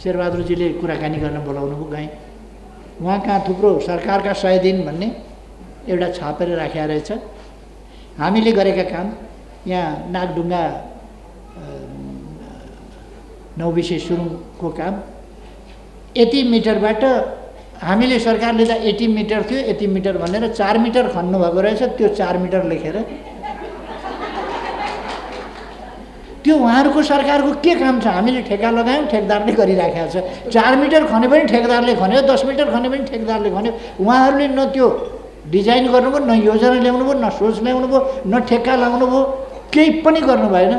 शेरबहादुरजीले कुराकानी गर्न बोलाउनु भयो, गएँ। उहाँ कहाँ थुप्रो सरकारका 100 दिन भन्ने एउटा छापेर राखेको रहेछ। हामीले गरेका काम यहाँ नागढुङ्गा 9 विषय सुरुङको काम यति मिटरबाट हामीले सरकारले त 80 मिटर थियो, यति मिटर भनेर 4 मिटर खन्नु भएको रहेछ। त्यो 4 मिटर लेखेर त्यो उहाँहरूको सरकारको के काम छ? हामीले ठेका लगायौँ, ठेकदारले गरिराखेको छ। 4 मिटर खने पनि ठेकदारले खन्यो, 10 मिटर खने पनि ठेकदारले खन्यो। उहाँहरूले न त्यो डिजाइन गर्नुभयो, न योजना ल्याउनु भयो, न सोच ल्याउनु भयो, न ठेक्का लगाउनु भयो, केही पनि गर्नु भएन।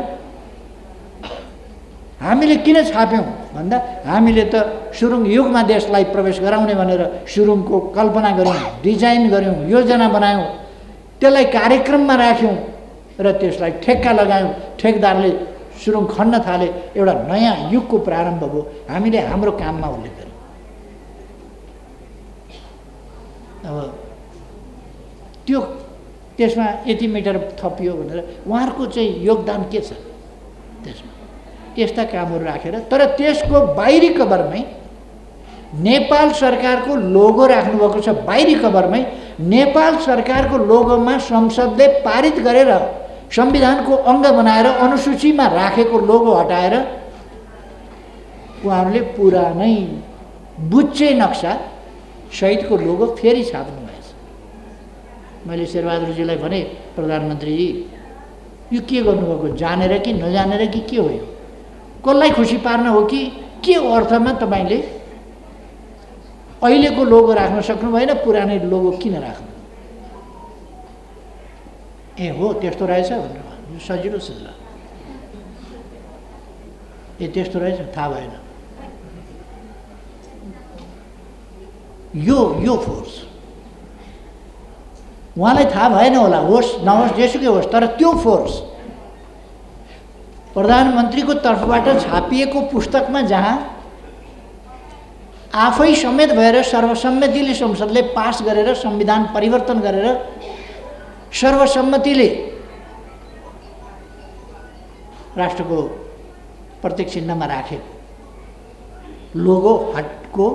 हामीले किन छाप्यौँ भन्दा हामीले त सुरुङ युगमा देशलाई प्रवेश गराउने भनेर सुरुङको कल्पना गऱ्यौँ, डिजाइन गऱ्यौँ, योजना बनायौँ, त्यसलाई कार्यक्रममा राख्यौँ र त्यसलाई ठेक्का लगायौँ, ठेकदारले सुरुङ खन्न थाले, एउटा नयाँ युगको प्रारम्भ भयो। हामीले हाम्रो काममा उसले गऱ्यो। अब त्यो त्यसमा यति मिटर थपियो भनेर उहाँहरूको चाहिँ योगदान के छ त्यसमा? यस्ता कामहरू राखेर, तर त्यसको बाहिरी कभरमै नेपाल सरकारको लोगो राख्नुभएको छ। बाहिरी कभरमै नेपाल सरकारको लोगोमा संसदले पारित गरेर संविधानको अङ्ग बनाएर अनुसूचीमा राखेको लोगो हटाएर उहाँहरूले पुरानै बुच्चे नक्सा सहितको लोगो फेरि छाप्नु भएछ। मैले शेरबहादुरजीलाई भने, प्रधानमन्त्रीजी यो के गर्नुभएको, जानेर कि नजानेर कि के हो? यो कसलाई खुसी पार्न हो कि के अर्थमा तपाईँले अहिलेको लोगो राख्न सक्नु भएन, पुरानै लोगो किन राख्नु? ए हो त्यस्तो रहेछ भनेर सजिलो सजिलो ए त्यस्तो रहेछ थाहा भएन। यो फोर्स उहाँलाई थाहा भएन होला, होस् नहोस् जेसुकै होस्, तर त्यो फोर्स प्रधानमन्त्रीको तर्फबाट छापिएको पुस्तकमा जहाँ आफै समेत भएर सर्वसम्मतिले संसदले पास गरेर संविधान परिवर्तन गरेर सर्वसम्मतिले राष्ट्रको प्रत्येक चिन्हमा राखे लोगो हटको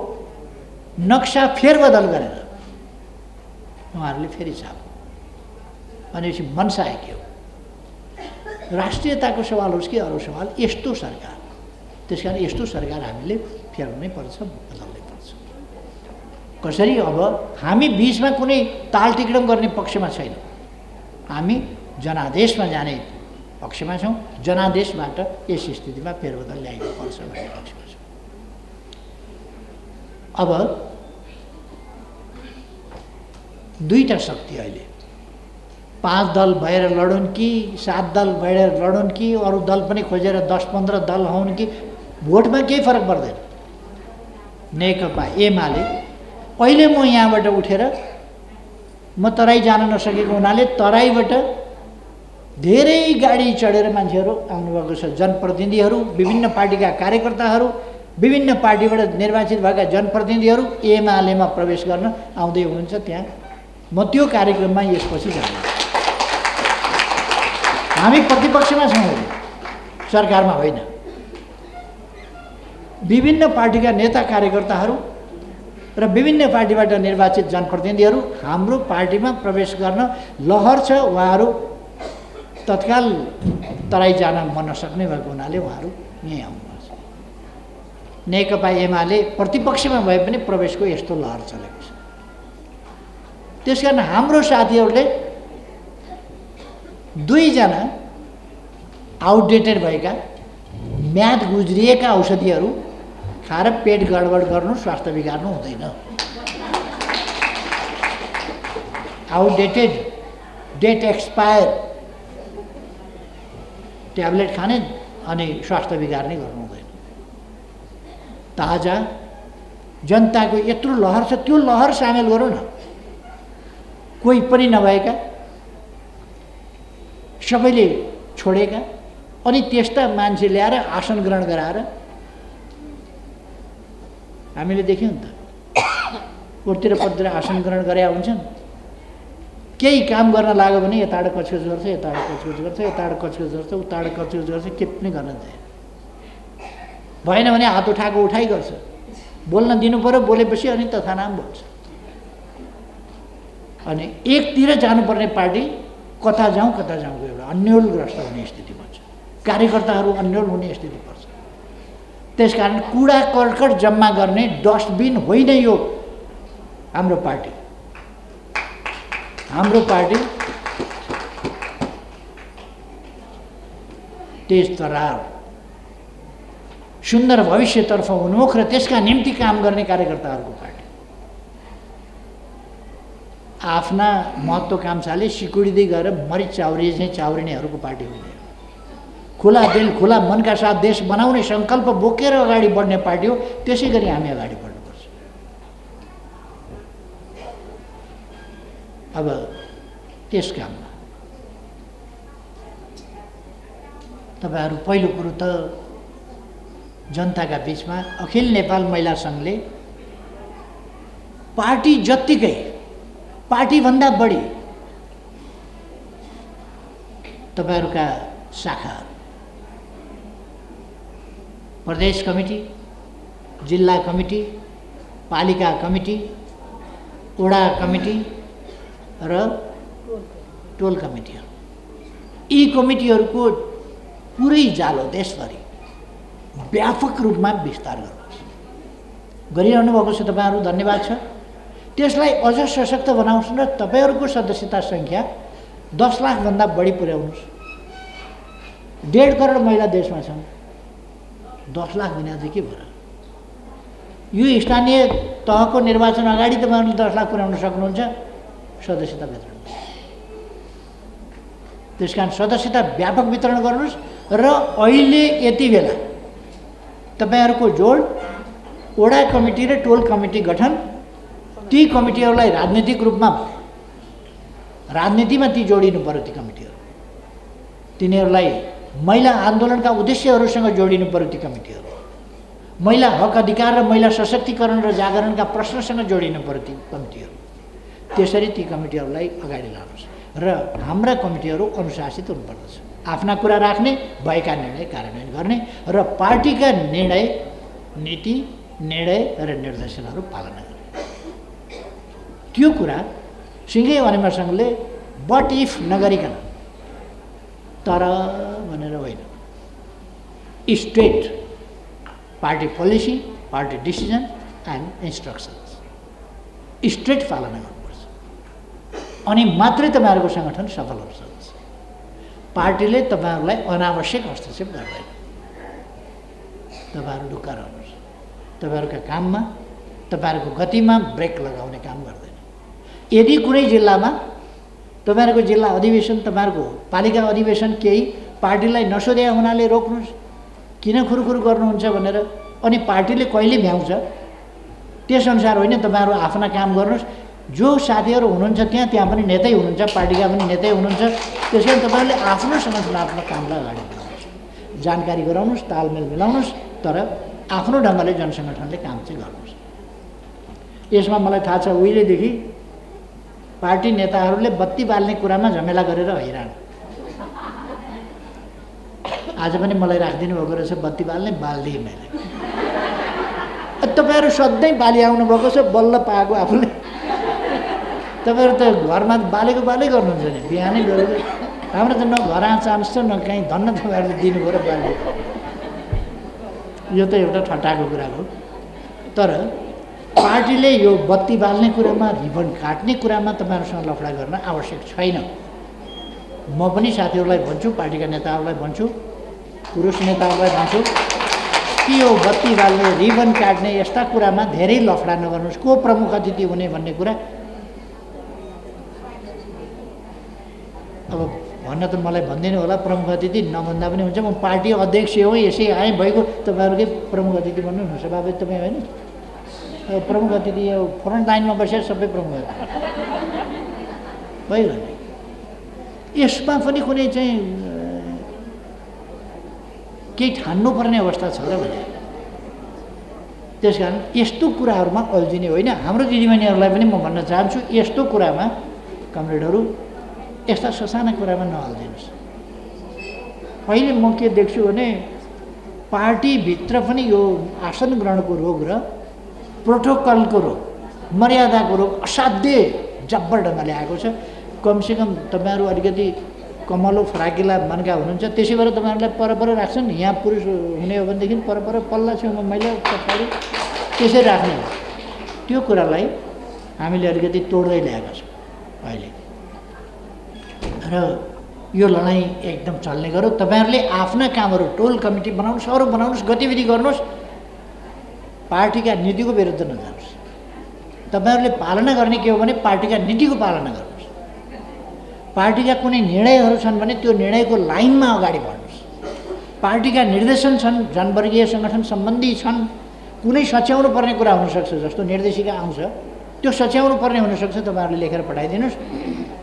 नक्सा फेरबदल गरेर उहाँहरूले फेरि छाप। भनेपछि मनसाय के हो? राष्ट्रियताको सवाल होस् कि अरू सवाल, यस्तो सरकार, त्यसकारण यस्तो सरकार हामीले फेर्नै पर्छ, बदल्नै पर्छ। कसरी? अब हामी बिचमा कुनै तालटिक्डम गर्ने पक्षमा छैनौँ, हामी जनादेशमा जाने पक्षमा छौँ। जनादेशबाट यस स्थितिमा फेरबदल ल्याइनु पर्छ भन्ने पक्षमा छौँ। अब दुईटा शक्ति अहिले 5 दल भएर लडुन् कि 7 दल भएर लडुन् कि अरू दल पनि खोजेर 10-15 दल हुन् कि भोटमा केही फरक पर्दैन। नेकपा एमाले अहिले म यहाँबाट उठेर म तराई जान नसकेको हुनाले तराईबाट धेरै गाडी चढेर मान्छेहरू आउनुभएको छ। जनप्रतिनिधिहरू, विभिन्न पार्टीका कार्यकर्ताहरू, विभिन्न पार्टीबाट निर्वाचित भएका जनप्रतिनिधिहरू एमालेमा प्रवेश गर्न आउँदै हुनुहुन्छ। त्यहाँ म त्यो कार्यक्रममा यसपछि जान्छु। हामी प्रतिपक्षमा छौँ, सरकारमा होइन। विभिन्न पार्टीका नेता कार्यकर्ताहरू र विभिन्न पार्टीबाट निर्वाचित जनप्रतिनिधिहरू हाम्रो पार्टीमा प्रवेश गर्न लहर छ। उहाँहरू तत्काल तराई जान मन नसक्ने भएको हुनाले उहाँहरू यहीँ आउनुहुन्छ। नेकपा एमाले प्रतिपक्षमा भए पनि प्रवेशको यस्तो लहर चलेको छ। त्यसकारण हाम्रो साथीहरूले 2 जना आउटडेटेड भएका म्याद गुज्रिएका औषधिहरू खाएर पेट गडबड गर्नु, स्वास्थ्य बिगार्नु हुँदैन। आउटडेटेड, डेट एक्सपायर ट्याब्लेट खाने अनि स्वास्थ्य बिगार्ने गर्नु हुँदैन। ताजा जनताको यत्रो लहर छ, त्यो लहर सामेल गरौँ न। कोही पनि नभएका, सबैले छोडेका, अनि त्यस्ता मान्छे ल्याएर आसन ग्रहण गराएर हामीले देख्यौँ नि त। कोर्तिर पतिर आसन ग्रहण गरे हुन्छन्। केही काम गर्न लाग्यो भने यताबाट कचकच गर्छ, यताबाट कचकच गर्छ, यताबाट कचकच गर्छ, उताबाट कचकच गर्छ, के पनि गर्न जाए। भएन भने हात उठाएको उठाइ गर्छ। बोल्न दिनु पऱ्यो, बोलेपछि अनि तथानाम बोल्छ। अनि एकतिर जानुपर्ने पार्टी कता जाउँ एउटा अन्योलग्रस्त हुने स्थितिमा छ। कार्यकर्ताहरू अन्योल हुने स्थिति पर्छ। त्यसकारण कूडा कर्कट जम्मा गर्ने डस्टबिन होइन यो हाम्रो पार्टी। हाम्रो पार्टी तेज तरार, सुन्दर भविष्यतर्फ उन्मुख र त्यसका निम्ति काम गर्ने कार्यकर्ताहरूको पार्टी। आफ्ना महत्त्वाकांक्षाले सिकुडिँदै गएर मरिच चाउरिए चाहिँ चाउरिनेहरूको पार्टी होइन। खुला दिल खुला मनका साथ देश बनाउने सङ्कल्प बोकेर अगाडि बढ्ने पार्टी हो। त्यसै गरी हामी अगाडि बढ्नुपर्छ। अब त्यस काममा तपाईहरु पहिलो कुरो त जनताका बीचमा अखिल नेपाल महिला सङ्घले पार्टी जत्तिकै पार्टीभन्दा बढी तपाईहरुका शाखाहरू प्रदेश कमिटी, जिल्ला कमिटी, पालिका कमिटी, वडा कमिटी र टोल कमिटीहरू, यी कमिटीहरूको पुरै जालो देशभरि व्यापक रूपमा विस्तार गर्नुहोस्। गरिरहनु भएको छ, तपाईहरु धन्यवाद छ। त्यसलाई अझ सशक्त बनाउनुहोस् र तपाईहरुको सदस्यता संख्या 10 लाख भन्दा बढी पुर्याउनुहोस्। 1.5 करोड महिला देशमा छन्, 10 लाख बिनाले के भयो? यो स्थानीय तहको निर्वाचन अगाडि तपाईहरुले 10 लाख पुर्याउन सक्नुहुन्छ सदस्यता वितरण। त्यसकारण सदस्यता व्यापक वितरण गर्नुहोस् र अहिले यति बेला तपाईहरुको जोड वडा कमिटी र टोल कमिटी गठन, ती कमिटीहरूलाई राजनीतिक रूपमा राजनीतिमा ती जोडिनु पर्यो। ती कमिटीहरू तिनीहरूलाई महिला आन्दोलनका उद्देश्यहरूसँग जोडिनु पर्यो। ती कमिटीहरू महिला हक अधिकार र महिला सशक्तिकरण र जागरणका प्रश्नसँग जोडिनु पर्यो। ती कमिटीहरू त्यसरी ती कमिटीहरूलाई अगाडि लानुहोस् र हाम्रा कमिटीहरू अनुशासित हुनुपर्दछ। आफ्ना कुरा राख्ने, भएका निर्णय कार्यान्वयन गर्ने र पार्टीका निर्णय, नीति, निर्णय र निर्देशनहरू पालना गर्ने। त्यो कुरा सिंहै वनेमा सङ्घले बट इफ नगरिकन, तर भनेर होइन, straight party policy, party decision and instructions straight पालना गर्नुपर्छ। अनि मात्रै तपाईहरुको संगठन सफल हुन सक्छ। पार्टीले तपाईहरुलाई अनावश्यक हस्तक्षेप गर्दैन। तपाईहरु ढुक्क रहनुहोस्। तपाईहरुका काममा, तपाईहरुको गतिमा ब्रेक लगाउने काम गर्दैन। यदि कुनै जिल्लामा तपाईहरुको जिल्ला अधिवेशन, तपाईहरुको पालिका अधिवेशन केही पार्टीलाई नसोधे हुनाले रोक्नुहोस्, किन खुरुखुरु गर्नुहुन्छ भनेर, अनि पार्टीले कहिले भ्याउँछ त्यसअनुसार होइन, तपाईहरु आफ्ना काम गर्नुहोस्। जो साथीहरू हुनुहुन्छ त्यहाँ पनि नेतै हुनुहुन्छ, पार्टीका पनि नेतै हुनुहुन्छ। त्यसकारण तपाईहरुले आफ्नो संगठनात्मक कामलाई अगाडि बढाउनुहोस्, जानकारी गराउनुहोस्, तालमेल मिलाउनुहोस्, तर आफ्नो ढङ्गले जनसंगठनले काम चाहिँ गर्नुहोस्। यसमा मलाई थाहा छ उहिलेदेखि पार्टी नेताहरूले बत्ती बाल्ने कुरामा झमेला गरेर हैरान। आज पनि मलाई राखिदिनु भएको रहेछ बत्ती बाल्ने, बाल्दिएँ मैले। तपाईहरु सधैँ बाली आउनु भएको छ, बल्ल पाएको आफूले। तपाईहरु त घरमा बालेको बालै गर्नुहुन्छ नि, बिहानै बेलुका। हाम्रो त न घर चान्स छ, न कहीँ धन्न तपाईँहरूले दिनुभयो र बाल्नु। यो त एउटा ठट्टाको कुरा हो। तर पार्टीले यो बत्ती बाल्ने कुरामा, रिबन काट्ने कुरामा तपाईहरुसँग लफडा गर्न आवश्यक छैन। म पनि साथीहरूलाई भन्छु, पार्टीका नेताहरूलाई भन्छु, पुरुष नेताहरूलाई भन्छु कि यो बत्ती बाल्ने, रिबन काट्ने यस्ता कुरामा धेरै लफडा नगर्नुहोस्। को प्रमुख अतिथि हुने भन्ने कुरा अब भन्न त मलाई भन्दिनु होला, प्रमुख अतिथि नभन्दा पनि हुन्छ। म पार्टी अध्यक्ष हो, यसै आएँ भइगयो, तपाईँहरूकै प्रमुख अतिथि भन्नु न, सभापति तपाईँ होइन। प्रमुख अतिथि यो फ्रन्ट लाइनमा बसेर सबै प्रमुख अतिथि भइगयो नि। यसमा पनि कुनै चाहिँ केही ठान्नुपर्ने अवस्था छ र भने। त्यसकारण यस्तो कुराहरूमा अल्झिने होइन। हाम्रो दिदीबहिनीहरूलाई पनि म भन्न चाहन्छु, यस्तो कुरामा कमरेडहरू यस्ता ससाना कुरामा नअल्झिनुहोस्। अहिले म के देख्छु भने पार्टीभित्र पनि यो आसन ग्रहणको रोग र प्रोटोकलको रोग, मर्यादाको रोग असाध्य जब्बर ढङ्गले आएको छ। कमसेकम तपाईँहरू अलिकति कमलो फराकिला मनका हुनुहुन्छ, त्यसै भएर तपाईँहरूलाई परपर राख्छन्। यहाँ पुरुष हुने हो भनेदेखि परपर पल्ला छेउमा महिला पछाडि त्यसरी राख्ने हो। त्यो कुरालाई हामीले अलिकति तोड्दै ल्याएका छौँ अहिले। र यो लडाइँ एकदम चल्ने गरौँ। तपाईँहरूले आफ्ना कामहरू टोल कमिटी बनाउनुहोस्, अरू बनाउनुहोस्, गतिविधि गर्नुहोस्, पार्टीका नीतिको विरुद्ध नजानुहोस्। तपाईँहरूले पालना गर्ने के हो भने पार्टीका नीतिको पालना गर्नुहोस्। पार्टीका कुनै निर्णयहरू छन् भने त्यो निर्णयको लाइनमा अगाडि बढ्नुहोस्। पार्टीका निर्देशन छन्, जनवर्गीय सङ्गठन सम्बन्धी छन्, कुनै सच्याउनु पर्ने कुरा हुनसक्छ, जस्तो निर्देशिका आउँछ त्यो सच्याउनु पर्ने हुनसक्छ, तपाईँहरूले लेखेर पठाइदिनुहोस्।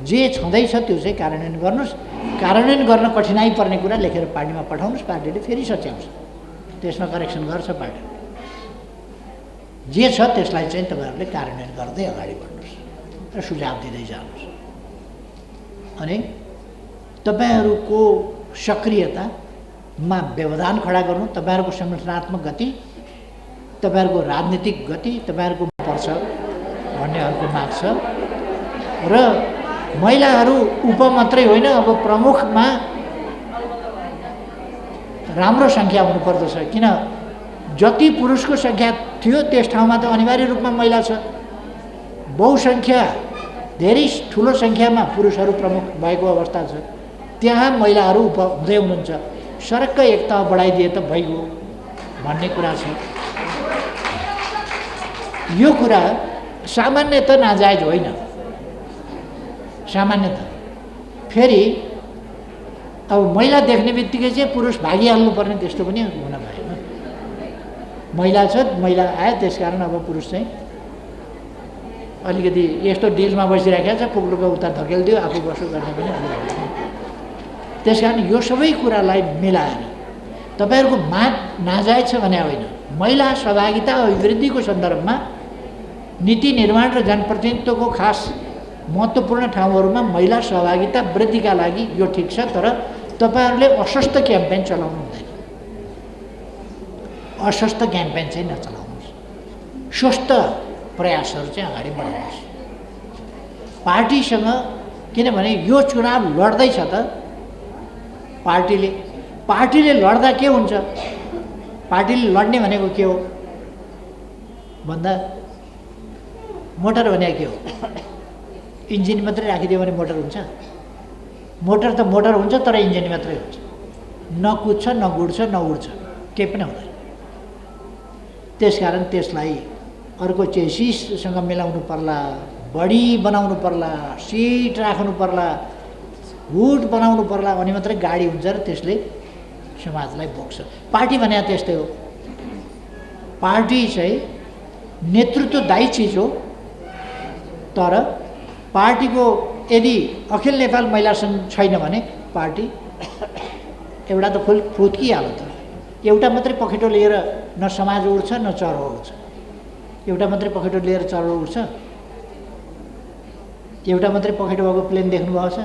जे छँदैछ त्यो चाहिँ कार्यान्वयन गर्नुहोस्। कार्यान्वयन गर्न कठिनाइ पर्ने कुरा लेखेर पार्टीमा पठाउनुहोस्, पार्टीले फेरि सच्याउँछ, त्यसमा करेक्सन गर्छ पार्टी। जे छ त्यसलाई चाहिँ तपाईँहरूले कार्यान्वयन गर्दै अगाडि बढ्नुहोस् र सुझाव दिँदै जानुहोस्। अनि तपाईँहरूको सक्रियतामा व्यवधान खडा गर्नु, तपाईँहरूको संगठनात्मक गति, तपाईँहरूको राजनीतिक गति तपाईँहरूको पर्छ भन्नेहरूको माग छ। र महिलाहरू उप मात्रै होइन, अब प्रमुखमा राम्रो सङ्ख्या हुनुपर्दछ। किन जति पुरुषको सङ्ख्या थियो त्यस ठाउँमा त अनिवार्य रूपमा महिला छ। बहुसङ्ख्या धेरै ठुलो सङ्ख्यामा पुरुषहरू प्रमुख भएको अवस्था छ, त्यहाँ महिलाहरू उप हुँदै हुनुहुन्छ। सरक्क एक तह बढाइदिए त भइगयो भन्ने कुरा छ। यो कुरा सामान्यतः नाजायज होइन। सामान्यतः फेरि अब महिला देख्ने बित्तिकै चाहिँ पुरुष भागिहाल्नुपर्ने त्यस्तो पनि हुन भएन। महिला छ, महिला आयो, त्यसकारण अब पुरुष चाहिँ अलिकति यस्तो डिलमा बसिराखेको छ, पुग्लुको उता धकेलिदियो, आफू बसो गर्ने पनि अलिकति। त्यसकारण यो सबै कुरालाई मिलाएर तपाईँहरूको माग नाजायज छ भने होइन, महिला सहभागिता अभिवृद्धिको सन्दर्भमा नीति निर्माण र जनप्रतिनिधित्वको खास महत्त्वपूर्ण ठाउँहरूमा महिला सहभागिता वृद्धिका लागि यो ठिक छ। तर तपाईँहरूले अस्वस्थ क्याम्पेन चलाउनु हुँदैन। अस्वस्थ क्याम्पेन चाहिँ नचलाउनुहोस्, स्वस्थ प्रयासहरू चाहिँ अगाडि बढाउनुहोस् पार्टीसँग। किनभने यो चुनाव लड्दैछ त पार्टीले लड्दा के हुन्छ? पार्टीले लड्ने भनेको के हो भन्दा मोटर भने के हो? इन्जिन मात्रै राखिदियो भने मोटर हुन्छ? मोटर त मोटर हुन्छ, तर इन्जिन मात्रै हुन्छ, न कुद्छ, न गुड्छ, न उड्छ, केही पनि हुँदैन। त्यसकारण त्यसलाई अर्को चेसिससँग मिलाउनु पर्ला, बडी बनाउनु पर्ला, सिट राख्नु पर्ला, हुड बनाउनु पर्ला, अनि मात्रै गाडी हुन्छ र त्यसले समाजलाई बोक्छ। पार्टी भने त्यस्तै हो। पार्टी चाहिँ नेतृत्वदायी चिज हो। तर पार्टीको यदि अखिल नेपाल महिला सङ्घ छैन भने पार्टी एउटा त फुत्किहाल्यो त। एउटा मात्रै पखेटो लिएर न समाज उड्छ न चरो उड्छ। एउटा मात्रै पखेटो लिएर चरो उड्छ? एउटा मात्रै पखेटो भएको प्लेन देख्नुभएको छ?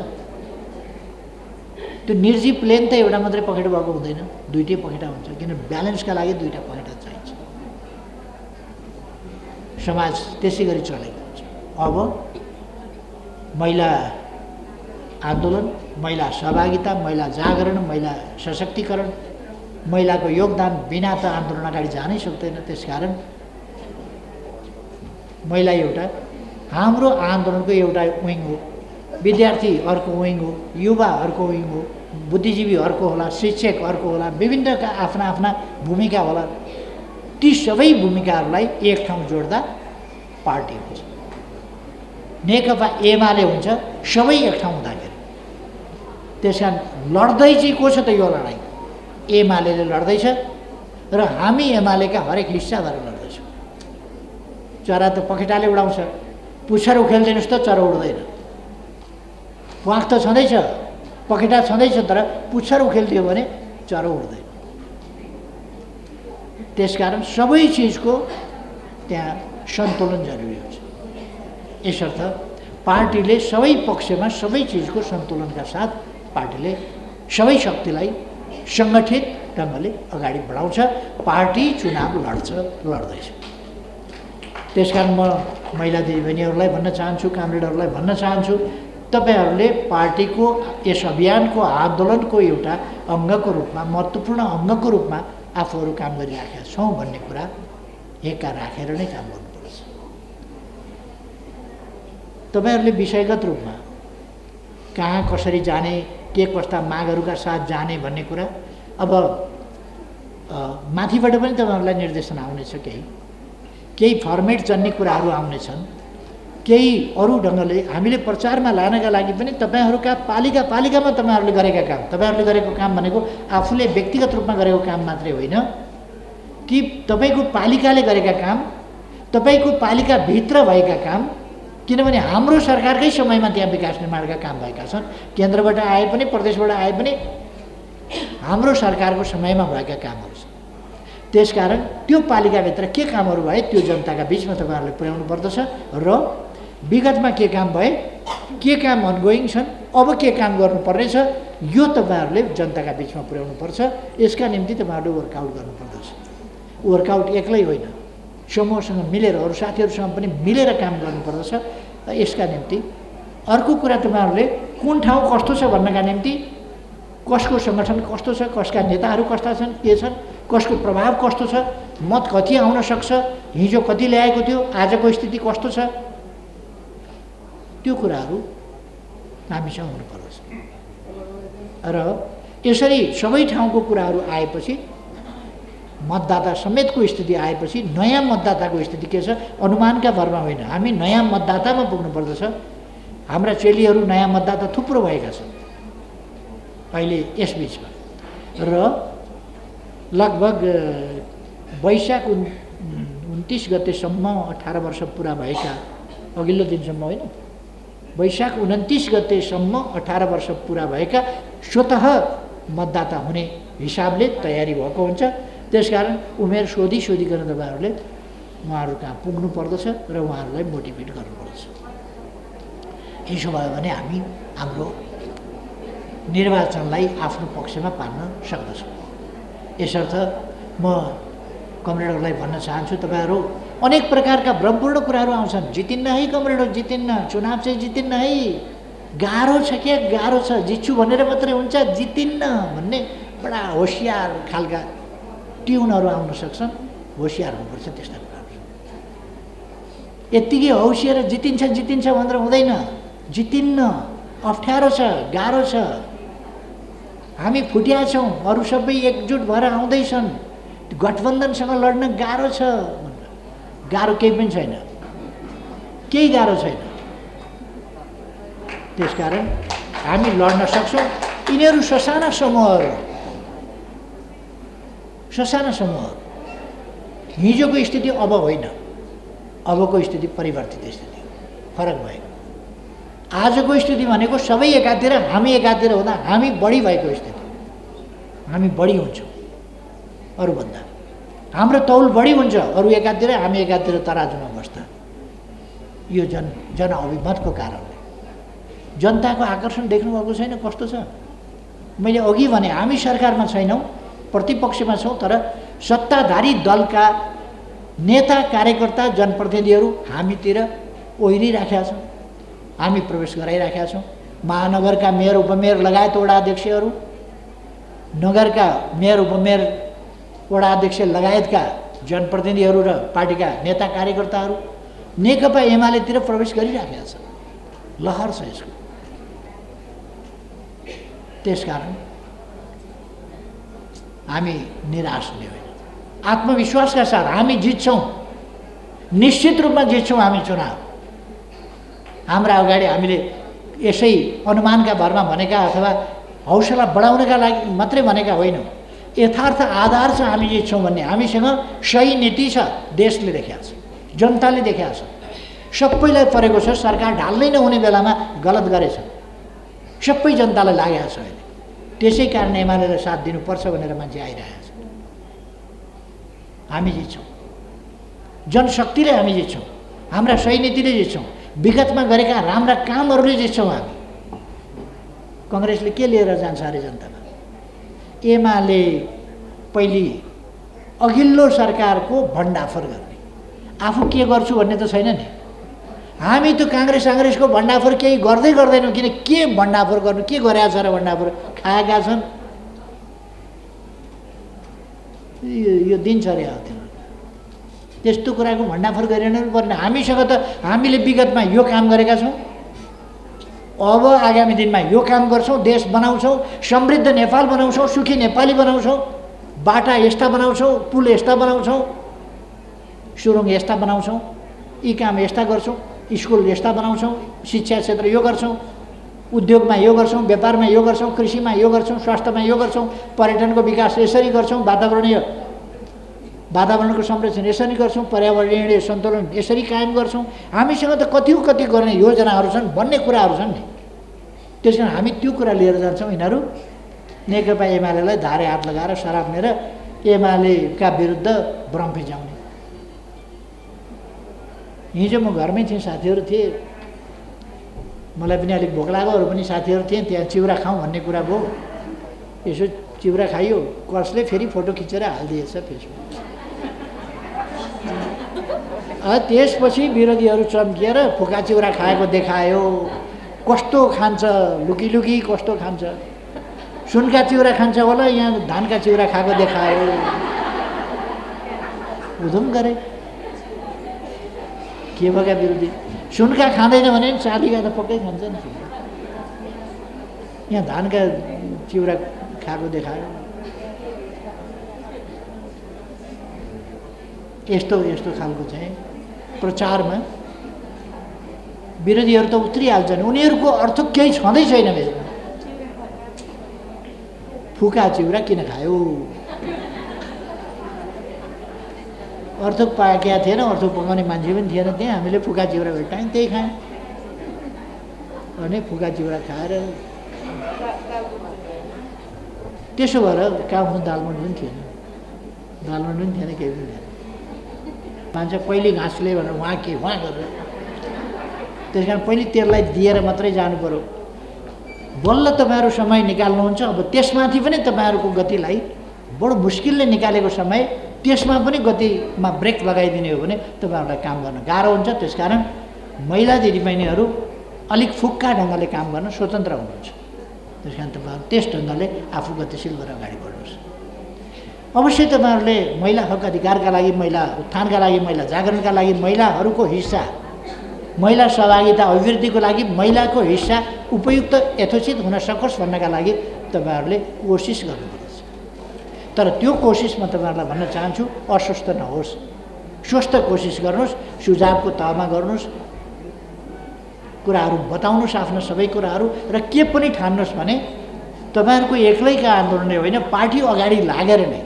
त्यो निर्जीव प्लेन त एउटा मात्रै पखेटो भएको हुँदैन, दुईटै पखेटा हुन्छ। किन ब्यालेन्सका लागि दुईटा पखेटा चाहिन्छ। समाज त्यसै गरी चलेको हुन्छ। अब महिला आन्दोलन, महिला सहभागिता, महिला जागरण, महिला सशक्तिकरण, महिलाको योगदान बिना त आन्दोलन अगाडि जानै सक्दैन। त्यसकारण महिला एउटा हाम्रो आन्दोलनको एउटा विङ हो, विद्यार्थी अर्को विङ हो, युवा अर्को विङ हो, बुद्धिजीवी अर्को होला, शिक्षक अर्को होला, विभिन्नका आफ्ना आफ्ना भूमिका होला। ती सबै भूमिकाहरूलाई एक ठाउँ जोड्दा पार्टी हुन्छ। नेकपा एमाले हुन्छ सबै एक ठाउँ हुँदाखेरि। त्यसकारण लड्दै चाहिँ को छ त यो लडाइँ? एमाले लड्दैछ र हामी एमालेका हरेक हिस्सा भएर लड्दैछौँ। चरा त पखेटाले उडाउँछ, पुच्छर उखेलिदिनुहोस् त चरा उड्दैन। प्वाख त छँदैछ, पखेटा छँदैछ, तर पुच्छर उखेलिदियो भने चरा उड्दैन। त्यसकारण सबै चिजको त्यहाँ सन्तुलन जरुरी हुन्छ। यसर्थ पार्टीले सबै पक्षमा सबै चिजको सन्तुलनका साथ पार्टीले सबै शक्तिलाई सङ्गठित ढङ्गले अगाडि बढाउँछ। पार्टी चुनाव लड्दैछ। त्यसकारण म महिला दिदीबहिनीहरूलाई भन्न चाहन्छु, कामरेडहरूलाई भन्न चाहन्छु, तपाईँहरूले पार्टीको यस अभियानको आन्दोलनको एउटा अङ्गको रूपमा, महत्त्वपूर्ण अङ्गको रूपमा आफूहरू काम गरिराखेका छौँ भन्ने कुरा एका राखेर नै काम गर्नुपर्छ। तपाईँहरूले विषयगत रूपमा कहाँ कसरी जाने, के कस्ता मागहरूका साथ जाने भन्ने कुरा अब माथिबाट पनि तपाईँहरूलाई निर्देशन आउनेछ। केही फर्मेट जन्ने कुराहरू आउनेछन्। केही अरू ढङ्गले हामीले प्रचारमा लानका लागि पनि तपाईँहरूका पालिकामा तपाईँहरूले गरेका काम, तपाईँहरूले गरेको काम भनेको आफूले व्यक्तिगत रूपमा गरेको काम मात्रै होइन कि तपाईँको पालिकाले गरेका काम, तपाईँको पालिकाभित्र भएका काम, किनभने हाम्रो सरकारकै समयमा त्यहाँ विकास निर्माणका काम भएका छन्। केन्द्रबाट आए पनि प्रदेशबाट आए पनि हाम्रो सरकारको समयमा भएका कामहरू छन्। त्यसकारण त्यो पालिकाभित्र के कामहरू भए त्यो जनताका बिचमा तपाईँहरूले पुर्याउनु पर्दछ र विगतमा के काम भए, के काम अनगोइङ छन्, अब के काम गर्नुपर्ने छ यो तपाईँहरूले जनताका बिचमा पुर्याउनु पर्छ। यसका निम्ति तपाईँहरूले वर्कआउट गर्नुपर्दछ। वर्कआउट एक्लै होइन, समूहसँग मिलेर अरू साथीहरूसँग पनि मिलेर काम गर्नुपर्दछ। यसका निम्ति अर्को कुरा तपाईँहरूले कुन ठाउँ कस्तो छ भन्नका निम्ति कसको सङ्गठन कस्तो छ, कसका नेताहरू कस्ता छन्, के छन्, कसको प्रभाव कस्तो छ, मत कति आउन सक्छ, हिजो कति ल्याएको थियो, आजको स्थिति कस्तो छ, त्यो कुराहरू हामीसँग हुनुपर्दछ। र यसरी सबै ठाउँको कुराहरू आएपछि मतदाता समेतको स्थिति आएपछि नयाँ मतदाताको स्थिति के छ अनुमानका भरमा होइन, हामी नयाँ मतदातामा पुग्नुपर्दछ। हाम्रा चेलीहरू नयाँ मतदाता थुप्रो भएका छन् अहिले यस बिचमा र लगभग वैशाख 29 गतेसम्म 18 वर्ष पुरा भएका, अघिल्लो दिनसम्म होइन, वैशाख 29 गतेसम्म 18 वर्ष पुरा भएका स्वतः मतदाता हुने हिसाबले तयारी भएको हुन्छ। त्यसकारण उमेर सोधिकन तपाईँहरूले उहाँहरू कहाँ पुग्नु पर्दछ र उहाँहरूलाई मोटिभेट गर्नुपर्दछ। यसो भयो भने हामी हाम्रो निर्वाचनलाई आफ्नो पक्षमा पार्न सक्दछौँ। यसर्थ म कमरेडहरूलाई भन्न चाहन्छु, तपाईँहरू अनेक प्रकारका भ्रमपूर्ण कुराहरू आउँछन्। जितिन्न है कमरेड, जितिन्न, चुनाव चाहिँ जितिन्न है, गाह्रो छ क्या, गाह्रो छ, जित्छु भनेर मात्रै हुन्छ, जितिन्न भन्ने बडा होसियार खालका ट्युनहरू आउन सक्छन्। होसियार हुनुपर्छ त्यस्ता कुराहरू। यत्तिकै हौसिएर जितिन्छ जितिन्छ भनेर हुँदैन, जितिन्न, अप्ठ्यारो छ, गाह्रो छ, हामी फुट्या छौँ, अरू सबै एकजुट भएर आउँदैछन्, गठबन्धनसँग लड्न गाह्रो छ। गाह्रो केही पनि छैन, केही गाह्रो छैन। त्यसकारण हामी लड्न सक्छौँ। यिनीहरू ससाना समूहहरू, ससाना समूहहरू। हिजोको स्थिति अब होइन, अबको स्थिति परिवर्तित स्थिति, फरक भयो। आजको स्थिति भनेको सबै एकातिर, हामी एकातिर हुँदा हामी बढी भएको स्थिति, हामी बढी हुन्छौँ अरूभन्दा, हाम्रो तौल बढी हुन्छ अरू एकातिर, हामी एकातिर तराजुमा बस्दा। यो जनअभिमतको कारणले जनताको आकर्षण देख्नुभएको छैन कस्तो छ। मैले अघि भने हामी सरकारमा छैनौँ, प्रतिपक्षमा छौँ, तर सत्ताधारी दलका नेता कार्यकर्ता जनप्रतिनिधिहरू हामीतिर ओहिरिराखेका छन्, हामी प्रवेश गराइराखेका छौँ। महानगरका मेयर उपमेयर लगायत वडा अध्यक्षहरू, नगरका मेयर उपमेयर वडा अध्यक्ष लगायतका जनप्रतिनिधिहरू र पार्टीका नेता कार्यकर्ताहरू नेकपा एमालेतिर प्रवेश गरिराखेका छन्। लहर छ यसको। त्यसकारण हामी निराश हुने होइन, आत्मविश्वासका साथ हामी जित्छौँ, निश्चित रूपमा जित्छौँ हामी चुनाव। हाम्रा अगाडि हामीले यसै अनुमानका भरमा भनेका अथवा हौसला बढाउनका लागि मात्रै भनेका होइनौँ, यथार्थ आधार छ हामी जित्छौँ भन्ने। हामीसँग सही नीति छ, देशले देखाएको छ, जनताले देखाएको छ, सबैलाई परेको छ। सरकार ढाल्नै नहुने बेलामा गलत गरेछ, सबै जनतालाई लागेको छ अहिले। त्यसै कारण एमालेलाई साथ दिनुपर्छ भनेर मान्छे आइरहेको छ। हामी जित्छौँ, जनशक्तिले हामी जित्छौँ, हाम्रा सही नीतिले जित्छौँ, विगतमा गरेका राम्रा कामहरूले जित्छौँ हामी। कङ्ग्रेसले के लिएर जान्छ अरे जनतामा? एमाले पहिले अघिल्लो सरकारको भण्डाफोर गर्ने, आफू के गर्छु भन्ने त छैन नि। हामी त काङ्ग्रेसको भण्डाफोर केही गर्दैनौँ, किन के भण्डाफोर गर्नु, के गरेका छ र भण्डाफोर खाएका छन्, यो दिनचर्या हो तिनीहरू। त्यस्तो कुराको भण्डाफोर गरिरहनु पर्ने। हामीसँग त हामीले विगतमा यो काम गरेका छौँ, अब आगामी दिनमा यो काम गर्छौँ, देश बनाउँछौँ, समृद्ध नेपाल बनाउँछौँ, सुखी नेपाली बनाउँछौँ, बाटा यस्ता बनाउँछौँ, पुल यस्ता बनाउँछौँ, सुरुङ यस्ता बनाउँछौँ, यी काम यस्ता गर्छौँ, स्कुल यस्ता बनाउँछौँ, शिक्षा क्षेत्र यो गर्छौँ, उद्योगमा यो गर्छौँ, व्यापारमा यो गर्छौँ, कृषिमा यो गर्छौँ, स्वास्थ्यमा यो गर्छौँ, पर्यटनको विकास यसरी गर्छौँ, वातावरणीय वातावरणको संरक्षण यसरी गर्छौँ, पर्यावरणीय सन्तुलन यसरी कायम गर्छौँ, हामीसँग त कति गर्ने योजनाहरू छन् भन्ने कुराहरू छन् नि। त्यस कारण हामी त्यो कुरा लिएर जान्छौँ। यिनीहरू नेकपा एमालेलाई धारे हात लगाएर सराप्ने र एमालेका विरुद्ध भ्रम फिजाउने। हिजो म घरमै थिएँ, साथीहरू थिए, मलाई पनि अलिक भोक लाग्योहरू पनि साथीहरू थिए, त्यहाँ चिउरा खाउँ भन्ने कुरा भयो। यसो चिउरा खाइयो, कसले फेरि फोटो खिचेर हालिदिएछ फेसबुक। त्यसपछि विरोधीहरू चम्किएर फुका चिउरा खाएको देखायो। कस्तो खान्छ, लुकी कस्तो खान्छ, सुनका चिउरा खान्छ होला, यहाँ धानका चिउरा खाएको देखायो। उधुम गरे के भएका विरोधी। सुनका खाँदैन भने चाँदीका त पक्कै खान्छ नि। यहाँ धानका चिउरा खाएको देखायो। यस्तो खालको चाहिँ प्रचारमा विरोधीहरू त उत्रिहाल्छन्। उनीहरूको अर्थ केही छँदै छैन। फुका चिउरा किन खायो? अर्थ पाएका थिएन, अर्थ पकाउने मान्छे पनि थिएन त्यहाँ। हामीले फुका चिउरा भेट्टायौँ, त्यही खायौँ। अनि फुका चिउरा खाएर त्यसो भएर काममा दालमोट पनि थिएन, केही पनि थिएन। मान्छे पहिले घाँसले भनेर वहाँ गरेर, त्यस कारण पहिले त्यसलाई दिएर मात्रै जानु पर्यो। बल्ल तपाईँहरू समय निकाल्नुहुन्छ। अब त्यसमाथि पनि तपाईँहरूको गतिलाई बडो मुस्किलले निकालेको समय त्यसमा पनि गतिमा ब्रेक लगाइदिने हो भने तपाईँहरूलाई काम गर्न गाह्रो हुन्छ। त्यसकारण महिला दिदीबहिनीहरू अलिक फुक्का ढङ्गले काम गर्न स्वतन्त्र हुनुहुन्छ। त्यस कारण तपाईँहरू त्यस ढङ्गले आफू गतिशील भएर अगाडि बढ्नुहोस्। अवश्य तपाईँहरूले महिला हक अधिकारका लागि, महिला उत्थानका लागि, महिला जागरणका लागि महिलाहरूको हिस्सा, महिला सहभागिता अभिवृद्धिको लागि महिलाको हिस्सा उपयुक्त यथोचित हुन सकोस् भन्नका लागि तपाईँहरूले कोसिस गर्नुपर्छ। तर त्यो कोसिस म तपाईँहरूलाई भन्न चाहन्छु, अस्वस्थ नहोस्, स्वस्थ कोसिस गर्नुहोस्, सुझावको तहमा गर्नुहोस्, कुराहरू बताउनुहोस्, आफ्ना सबै कुराहरू। र के पनि ठान्नुहोस् भने तपाईँहरूको एक्लैका आन्दोलन होइन, पार्टी अगाडि लागेर नै,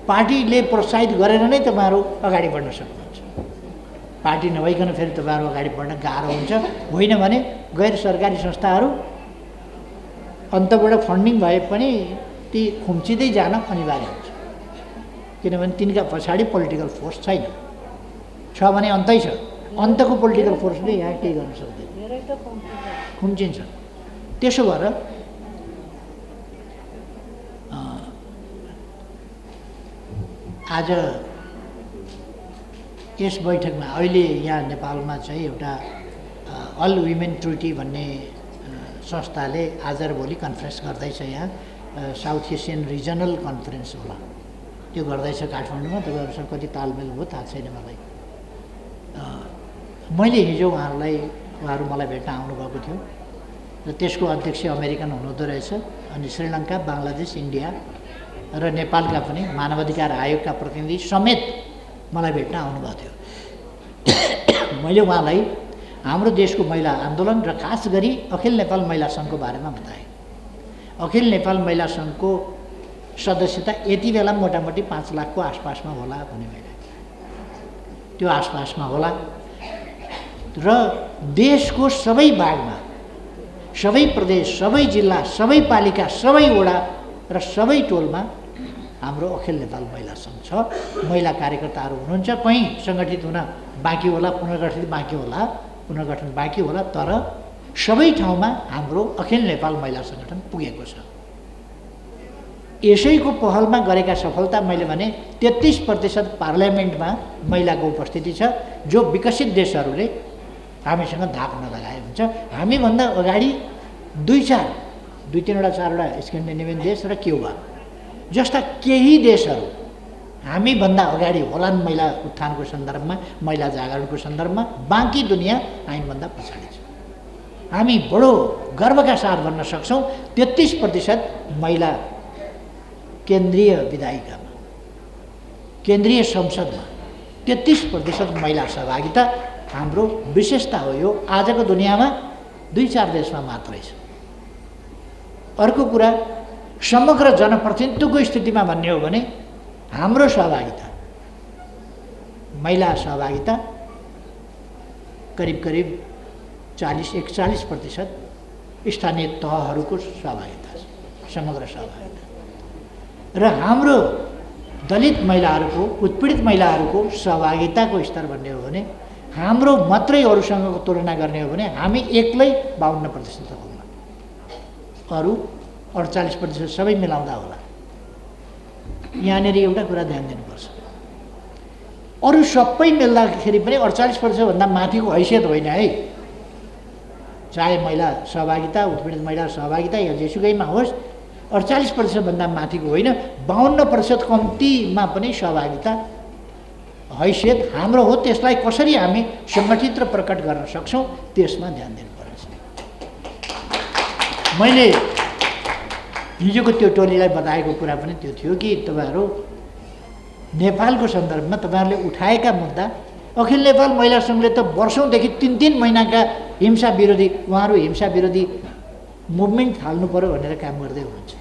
पार्टीले प्रोत्साहित गरेर नै तपाईँहरू अगाडि बढ्न सक्नुहुन्छ। पार्टी नभइकन फेरि तपाईँहरू अगाडि बढ्न गाह्रो हुन्छ। होइन भने गैर सरकारी संस्थाहरू अन्तबाट फन्डिङ भए पनि ती खुम्चिँदै जान अनिवार्य हुन्छ। किनभने तिनका पछाडि पोलिटिकल फोर्स छैन, छ भने अन्तै छ। अन्तको पोलिटिकल फोर्सले यहाँ केही गर्न सक्दैन, खुम्चिन्छ। त्यसो भएर आज यस बैठकमा अहिले यहाँ नेपालमा चाहिँ एउटा अल वुमेन ट्रिटी भन्ने संस्थाले आज र भोलि कन्फरेन्स गर्दैछ। यहाँ साउथ एसियन रिजनल कन्फरेन्स होला, त्यो गर्दैछ काठमाडौँमा। तपाईँहरूसँग कति तालमेल भयो थाहा छैन मलाई। मैले हिजो उहाँहरू मलाई भेट्न आउनुभएको थियो र त्यसको अध्यक्ष अमेरिकन हुनुहुँदो रहेछ। अनि श्रीलङ्का, बङ्गलादेश, इन्डिया र नेपालका पनि मानवाधिकार आयोगका प्रतिनिधि समेत मलाई भेट्न आउनुभएको थियो। मैले उहाँलाई हाम्रो देशको महिला आन्दोलन र खास गरी अखिल नेपाल महिला सङ्घको बारेमा बताएँ। अखिल नेपाल महिला सङ्घको सदस्यता यति बेला मोटामोटी 5 लाखको आसपासमा होला भने मैले, त्यो आसपासमा होला। र देशको सबै भागमा, सबै प्रदेश, सबै जिल्ला, सबै पालिका, सबै वडा र सबै टोलमा हाम्रो अखिल नेपाल महिला सङ्घ छ। महिला कार्यकर्ताहरू हुनुहुन्छ। कहीँ सङ्गठित हुन बाँकी होला, पुनर्गठन बाँकी होला, तर सबै ठाउँमा हाम्रो अखिल नेपाल महिला सङ्गठन पुगेको छ। यसैको पहलमा गरेका सफलता मैले भने 33% पार्लियामेन्टमा महिलाको उपस्थिति छ, जो विकसित देशहरूले हामीसँग धाक नलगाए हुन्छ। हामीभन्दा अगाडि 2-3वटा 4वटा स्क्यान्डिनेभियन देश र क्युबा जस्ता केही देशहरू हामीभन्दा अगाडि होलान् महिला उत्थानको सन्दर्भमा, महिला जागरणको सन्दर्भमा। बाँकी दुनियाँ हामीभन्दा पछाडि छ। हामी बडो गर्वका साथ भन्न सक्छौँ 33% महिला केन्द्रीय विधायिकामा, केन्द्रीय संसदमा 33% महिला सहभागिता हाम्रो विशेषता हो। यो आजको दुनियाँमा 2-4 देशमा मात्रै छ। अर्को कुरा, समग्र जनप्रतिनिधित्वको स्थितिमा भन्ने हो भने हाम्रो सहभागिता, महिला सहभागिता करिब करिब 40-41% स्थानीय तहहरूको सहभागिता छ, समग्र सहभागिता। र हाम्रो दलित महिलाहरूको, उत्पीडित महिलाहरूको सहभागिताको स्तर भन्ने हो भने हाम्रो मात्रै अरूसँगको तुलना गर्ने हो भने हामी एक्लै 52% होला, अरू 48% सबै मिलाउँदा होला। यहाँनिर एउटा कुरा ध्यान दिनुपर्छ, अरू सबै मिल्दाखेरि पनि 48% भन्दा माथिको हैसियत होइन है। चाहे महिला सहभागिता, उत्पीडित महिला सहभागिता या जेसुकैमा होस्, 48% भन्दा माथिको होइन, 52% कम्तीमा पनि सहभागिता हैसियत हाम्रो हो। त्यसलाई कसरी हामी सङ्गठित र प्रकट गर्न सक्छौँ त्यसमा ध्यान दिनुपर्छ। मैले हिजोको त्यो टोलीलाई बताएको कुरा पनि त्यो थियो कि तपाईँहरू नेपालको सन्दर्भमा तपाईँहरूले उठाएका मुद्दा, अखिल नेपाल महिला सङ्घले त वर्षौँदेखि 3-3 महिनाका हिंसा विरोधी, उहाँहरू हिंसा विरोधी मुभमेन्ट थाल्नु पऱ्यो भनेर काम गर्दै हुनुहुन्छ।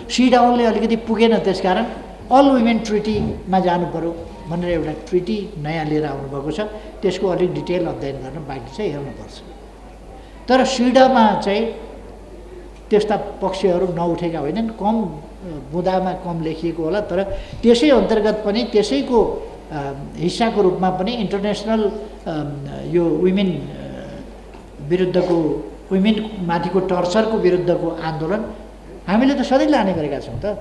सिडाउनले अलिकति पुगेन, त्यसकारण अल वुमेन ट्रिटीमा जानु पऱ्यो भनेर एउटा ट्रिटी नयाँ लिएर आउनुभएको छ। त्यसको अलिक डिटेल अध्ययन गर्न बाँकी छ, हेर्नुपर्छ। तर सिडामा चाहिँ त्यस्ता पक्षहरू नउठेका होइनन्, कम मुद्दामा कम लेखिएको होला, तर त्यसै अन्तर्गत पनि त्यसैको हिस्साको रूपमा पनि इन्टरनेसनल यो वुमेन विरुद्धको, वुमेन माथिको टर्चरको विरुद्धको आन्दोलन हामीले त सधैँ लाने गरेका छौँ त।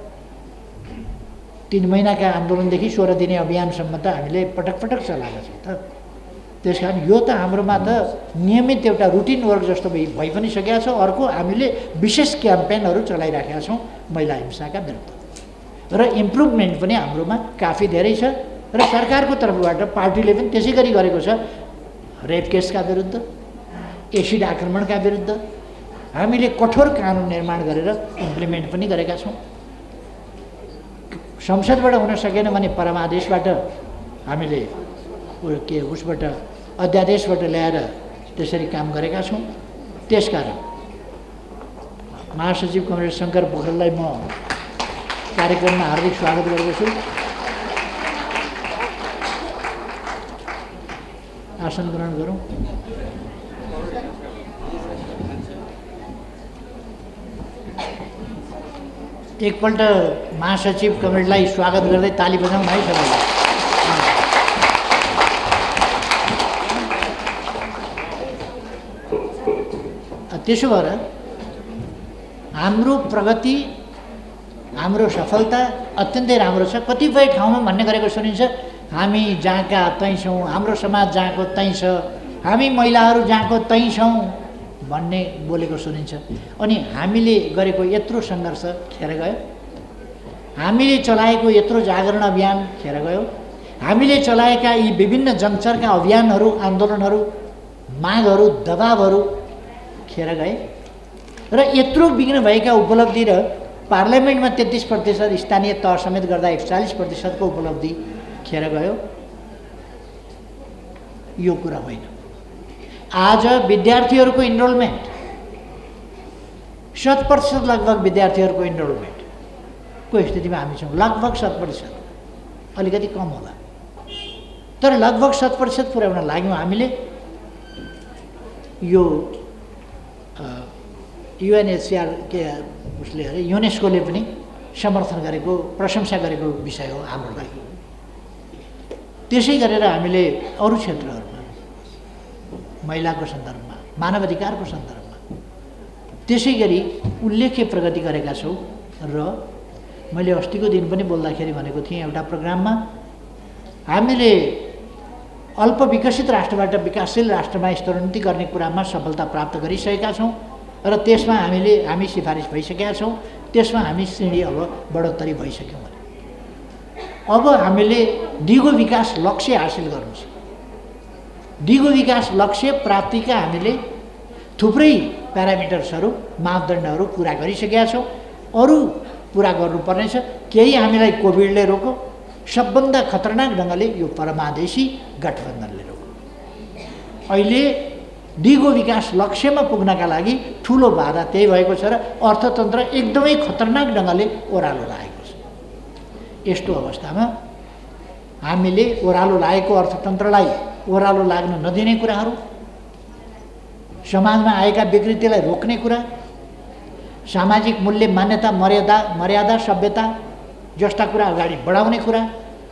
3 महिनाका आन्दोलनदेखि 16 दिने अभियानसम्म त हामीले पटक पटक चलाएका छौँ त। त्यस कारण यो त हाम्रोमा त नियमित एउटा रुटिन वर्क जस्तो भइ पनि सकेका छ। अर्को, हामीले विशेष क्याम्पेनहरू चलाइराखेका छौँ महिला हिंसाका विरुद्ध, र इम्प्रुभमेन्ट पनि हाम्रोमा काफी धेरै छ। र सरकारको तर्फबाट पार्टीले पनि त्यसै गरी गरेको छ। रेप केसका विरुद्ध, एसिड आक्रमणका विरुद्ध हामीले कठोर कानुन निर्माण गरेर इम्प्लिमेन्ट पनि गरेका छौँ। संसदबाट हुन सकेन भने परमादेशबाट हामीले उसबाट अध्यादेशबाट ल्याएर त्यसरी काम गरेका छौँ। त्यसकारण महासचिव कमरेड शङ्कर पोखरेललाई म कार्यक्रममा हार्दिक स्वागत गर्दछु। आसन ग्रहण गरौँ। एकपल्ट महासचिव कमरेडलाई स्वागत गर्दै ताली बजाउँ है सबैले। त्यसो भएर हाम्रो प्रगति, हाम्रो सफलता अत्यन्तै राम्रो छ। कतिपय ठाउँमा भन्ने गरेको सुनिन्छ, हामी जहाँका तैँ छौँ, हाम्रो समाज जहाँको तैँ छ, हामी महिलाहरू जहाँको तैँ छौँ भन्ने बोलेको सुनिन्छ। अनि हामीले गरेको यत्रो सङ्घर्ष खेर गयो, हामीले चलाएको यत्रो जागरण अभियान खेर गयो, हामीले चलाएका यी विभिन्न जङ्गचरका अभियानहरू, आन्दोलनहरू, मागहरू, दबावहरू खेर गए। र यत्रो विघ्न भएका उपलब्धि र पार्लियामेन्टमा 33%, स्थानीय तह समेत गर्दा 41%को उपलब्धि खेर गयो। यो कुरा होइन। आज विद्यार्थीहरूको इनरोलमेन्ट 7% लगभग विद्यार्थीहरूको इनरोलमेन्टको स्थितिमा हामी छौँ। लगभग 7%, अलिकति कम होला, तर लगभग 7% पुर्याउन लाग्यौँ हामीले। यो UNHCR के उसले अरे युनेस्कोले पनि समर्थन गरेको, प्रशंसा गरेको विषय हो हाम्रो लागि। त्यसै गरेर हामीले अरू क्षेत्रहरूमा, महिलाको सन्दर्भमा, मानवाधिकारको सन्दर्भमा त्यसै गरी उल्लेख्य प्रगति गरेका छौँ। र मैले अस्तिको दिन पनि बोल्दाखेरि भनेको थिएँ एउटा प्रोग्राममा, हामीले अल्प विकसित राष्ट्रबाट विकासशील राष्ट्रमा स्तरोन्नति गर्ने कुरामा सफलता प्राप्त गरिसकेका छौँ। र त्यसमा हामी सिफारिस भइसकेका छौँ। त्यसमा हामी श्रेणी अब बढोत्तरी भइसक्यौँ भने अब हामीले दिगो विकास लक्ष्य हासिल गर्नु छ। दिगो विकास लक्ष्य प्राप्तिका हामीले थुप्रै प्यारामिटर्सहरू, मापदण्डहरू पुरा गरिसकेका छौँ। अरू पुरा गर्नुपर्नेछ। केही हामीलाई कोभिडले रोक्यो, सबभन्दा खतरनाक ढङ्गले यो परमादेशी गठबन्धनले रोक्यो। अहिले दिगो विकास लक्ष्यमा पुग्नका लागि ठुलो बाधा त्यही भएको छ र अर्थतन्त्र एकदमै खतरनाक ढङ्गले ओह्रालो लागेको छ। यस्तो अवस्थामा हामीले ओह्रालो लागेको अर्थतन्त्रलाई ओह्रालो लाग्न नदिने कुराहरू, समाजमा आएका विकृतिलाई रोक्ने कुरा, सामाजिक मूल्य मान्यता मर्यादा सभ्यता जस्ता कुरा अगाडि बढाउने कुरा,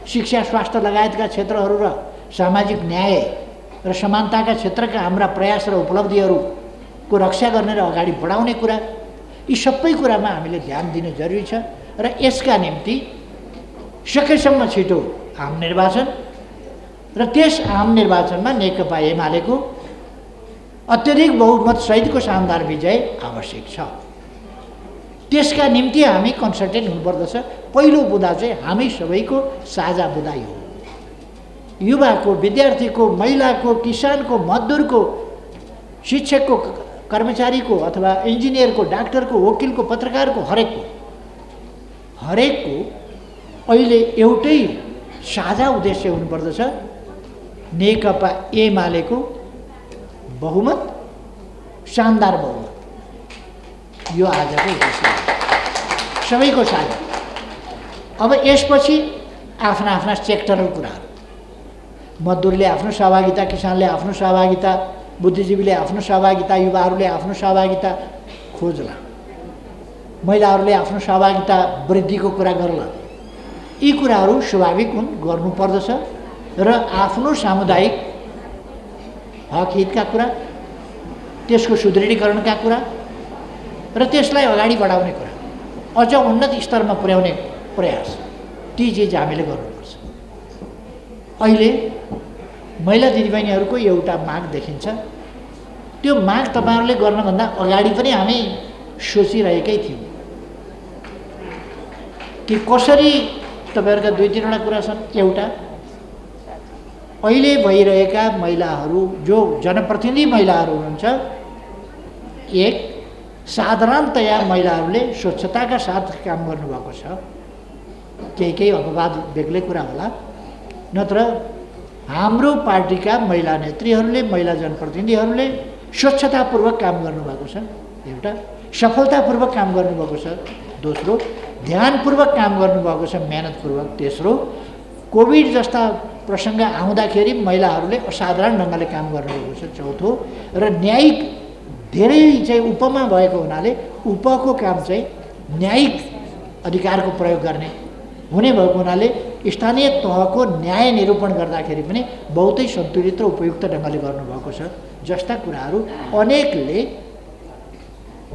शिक्षा स्वास्थ्य लगायतका क्षेत्रहरू र सामाजिक न्याय र समानताका क्षेत्रका हाम्रा प्रयास र उपलब्धिहरूको रक्षा गर्ने र अगाडि बढाउने कुरा, यी सबै कुरामा हामीले ध्यान दिनु जरुरी छ। र यसका निम्ति सकेसम्म छिटो आम निर्वाचन र त्यस आम निर्वाचनमा नेकपा एमालेको अत्यधिक बहुमत सहितको शानदार विजय आवश्यक छ। त्यसका निम्ति हामी कन्सल्टेन्ट हुनुपर्दछ। पहिलो बुँदा चाहिँ हामी सबैको साझा बुदाइ हो। युवाको, विद्यार्थीको, महिलाको, किसानको, मजदुरको, शिक्षकको, कर्मचारीको अथवा इन्जिनियरको, डाक्टरको, वकिलको, पत्रकारको, हरेकको अहिले एउटै साझा उद्देश्य हुनुपर्दछ, नेकपा एमालेको बहुमत, शानदार बहुमत। यो आजको उद्देश्य हो सबैको साझा। अब यसपछि आफ्ना आफ्ना सेक्टरल कुराहरू, मजदुरले आफ्नो सहभागिता, किसानले आफ्नो सहभागिता, बुद्धिजीवीले आफ्नो सहभागिता, युवाहरूले आफ्नो सहभागिता खोज्ला, महिलाहरूले आफ्नो सहभागिता वृद्धिको कुरा गर्ला। यी कुराहरू स्वाभाविक हुन्, गर्नुपर्दछ। र आफ्नो सामुदायिक हक हितका कुरा, त्यसको सुदृढीकरणका कुरा र त्यसलाई अगाडि बढाउने कुरा, अझ उन्नत स्तरमा पुर्याउने प्रयास, ती चिज हामीले गर्नुपर्छ। अहिले महिला दिदीबहिनीहरूको एउटा माग देखिन्छ। त्यो माग तपाईँहरूले गर्नुभन्दा अगाडि पनि हामी सोचिरहेकै थियौँ कि कसरी। तपाईँहरूका दुई तीनवटा कुरा छन्। एउटा, अहिले भइरहेका महिलाहरू जो जनप्रतिनिधि महिलाहरू हुनुहुन्छ, एक साधारणतया महिलाहरूले स्वच्छताका साथ काम गर्नुभएको छ। केही अपवाद बेग्लै कुरा होला, नत्र हाम्रो पार्टीका महिला नेत्रीहरूले, महिला जनप्रतिनिधिहरूले स्वच्छतापूर्वक काम गर्नुभएको छ। एउटा, सफलतापूर्वक काम गर्नुभएको छ। दोस्रो, ध्यानपूर्वक काम गर्नुभएको छ, मेहनतपूर्वक। तेस्रो, कोभिड जस्ता प्रसङ्ग आउँदाखेरि महिलाहरूले असाधारण ढङ्गले काम गर्नुभएको छ। चौथो, र न्यायिक धेरै चाहिँ उपमा भएको हुनाले उपको काम चाहिँ न्यायिक अधिकारको प्रयोग गर्ने हुने भएको हुनाले स्थानीय तहको न्याय निरूपण गर्दाखेरि पनि बहुतै सन्तुलित र उपयुक्त ढङ्गले गर्नुभएको छ। जस्ता कुराहरू अनेकले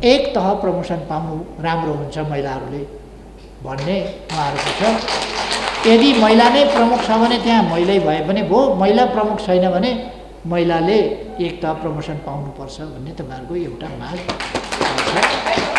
एक तह प्रमोसन पाउनु राम्रो हुन्छ महिलाहरूले भन्ने उहाँहरूको छ। यदि महिला नै प्रमुख छ भने त्यहाँ महिलै भए पनि भयो, महिला प्रमुख छैन भने महिलाले एक तह प्रमोसन पाउनुपर्छ भन्ने तपाईँहरूको एउटा माग छ।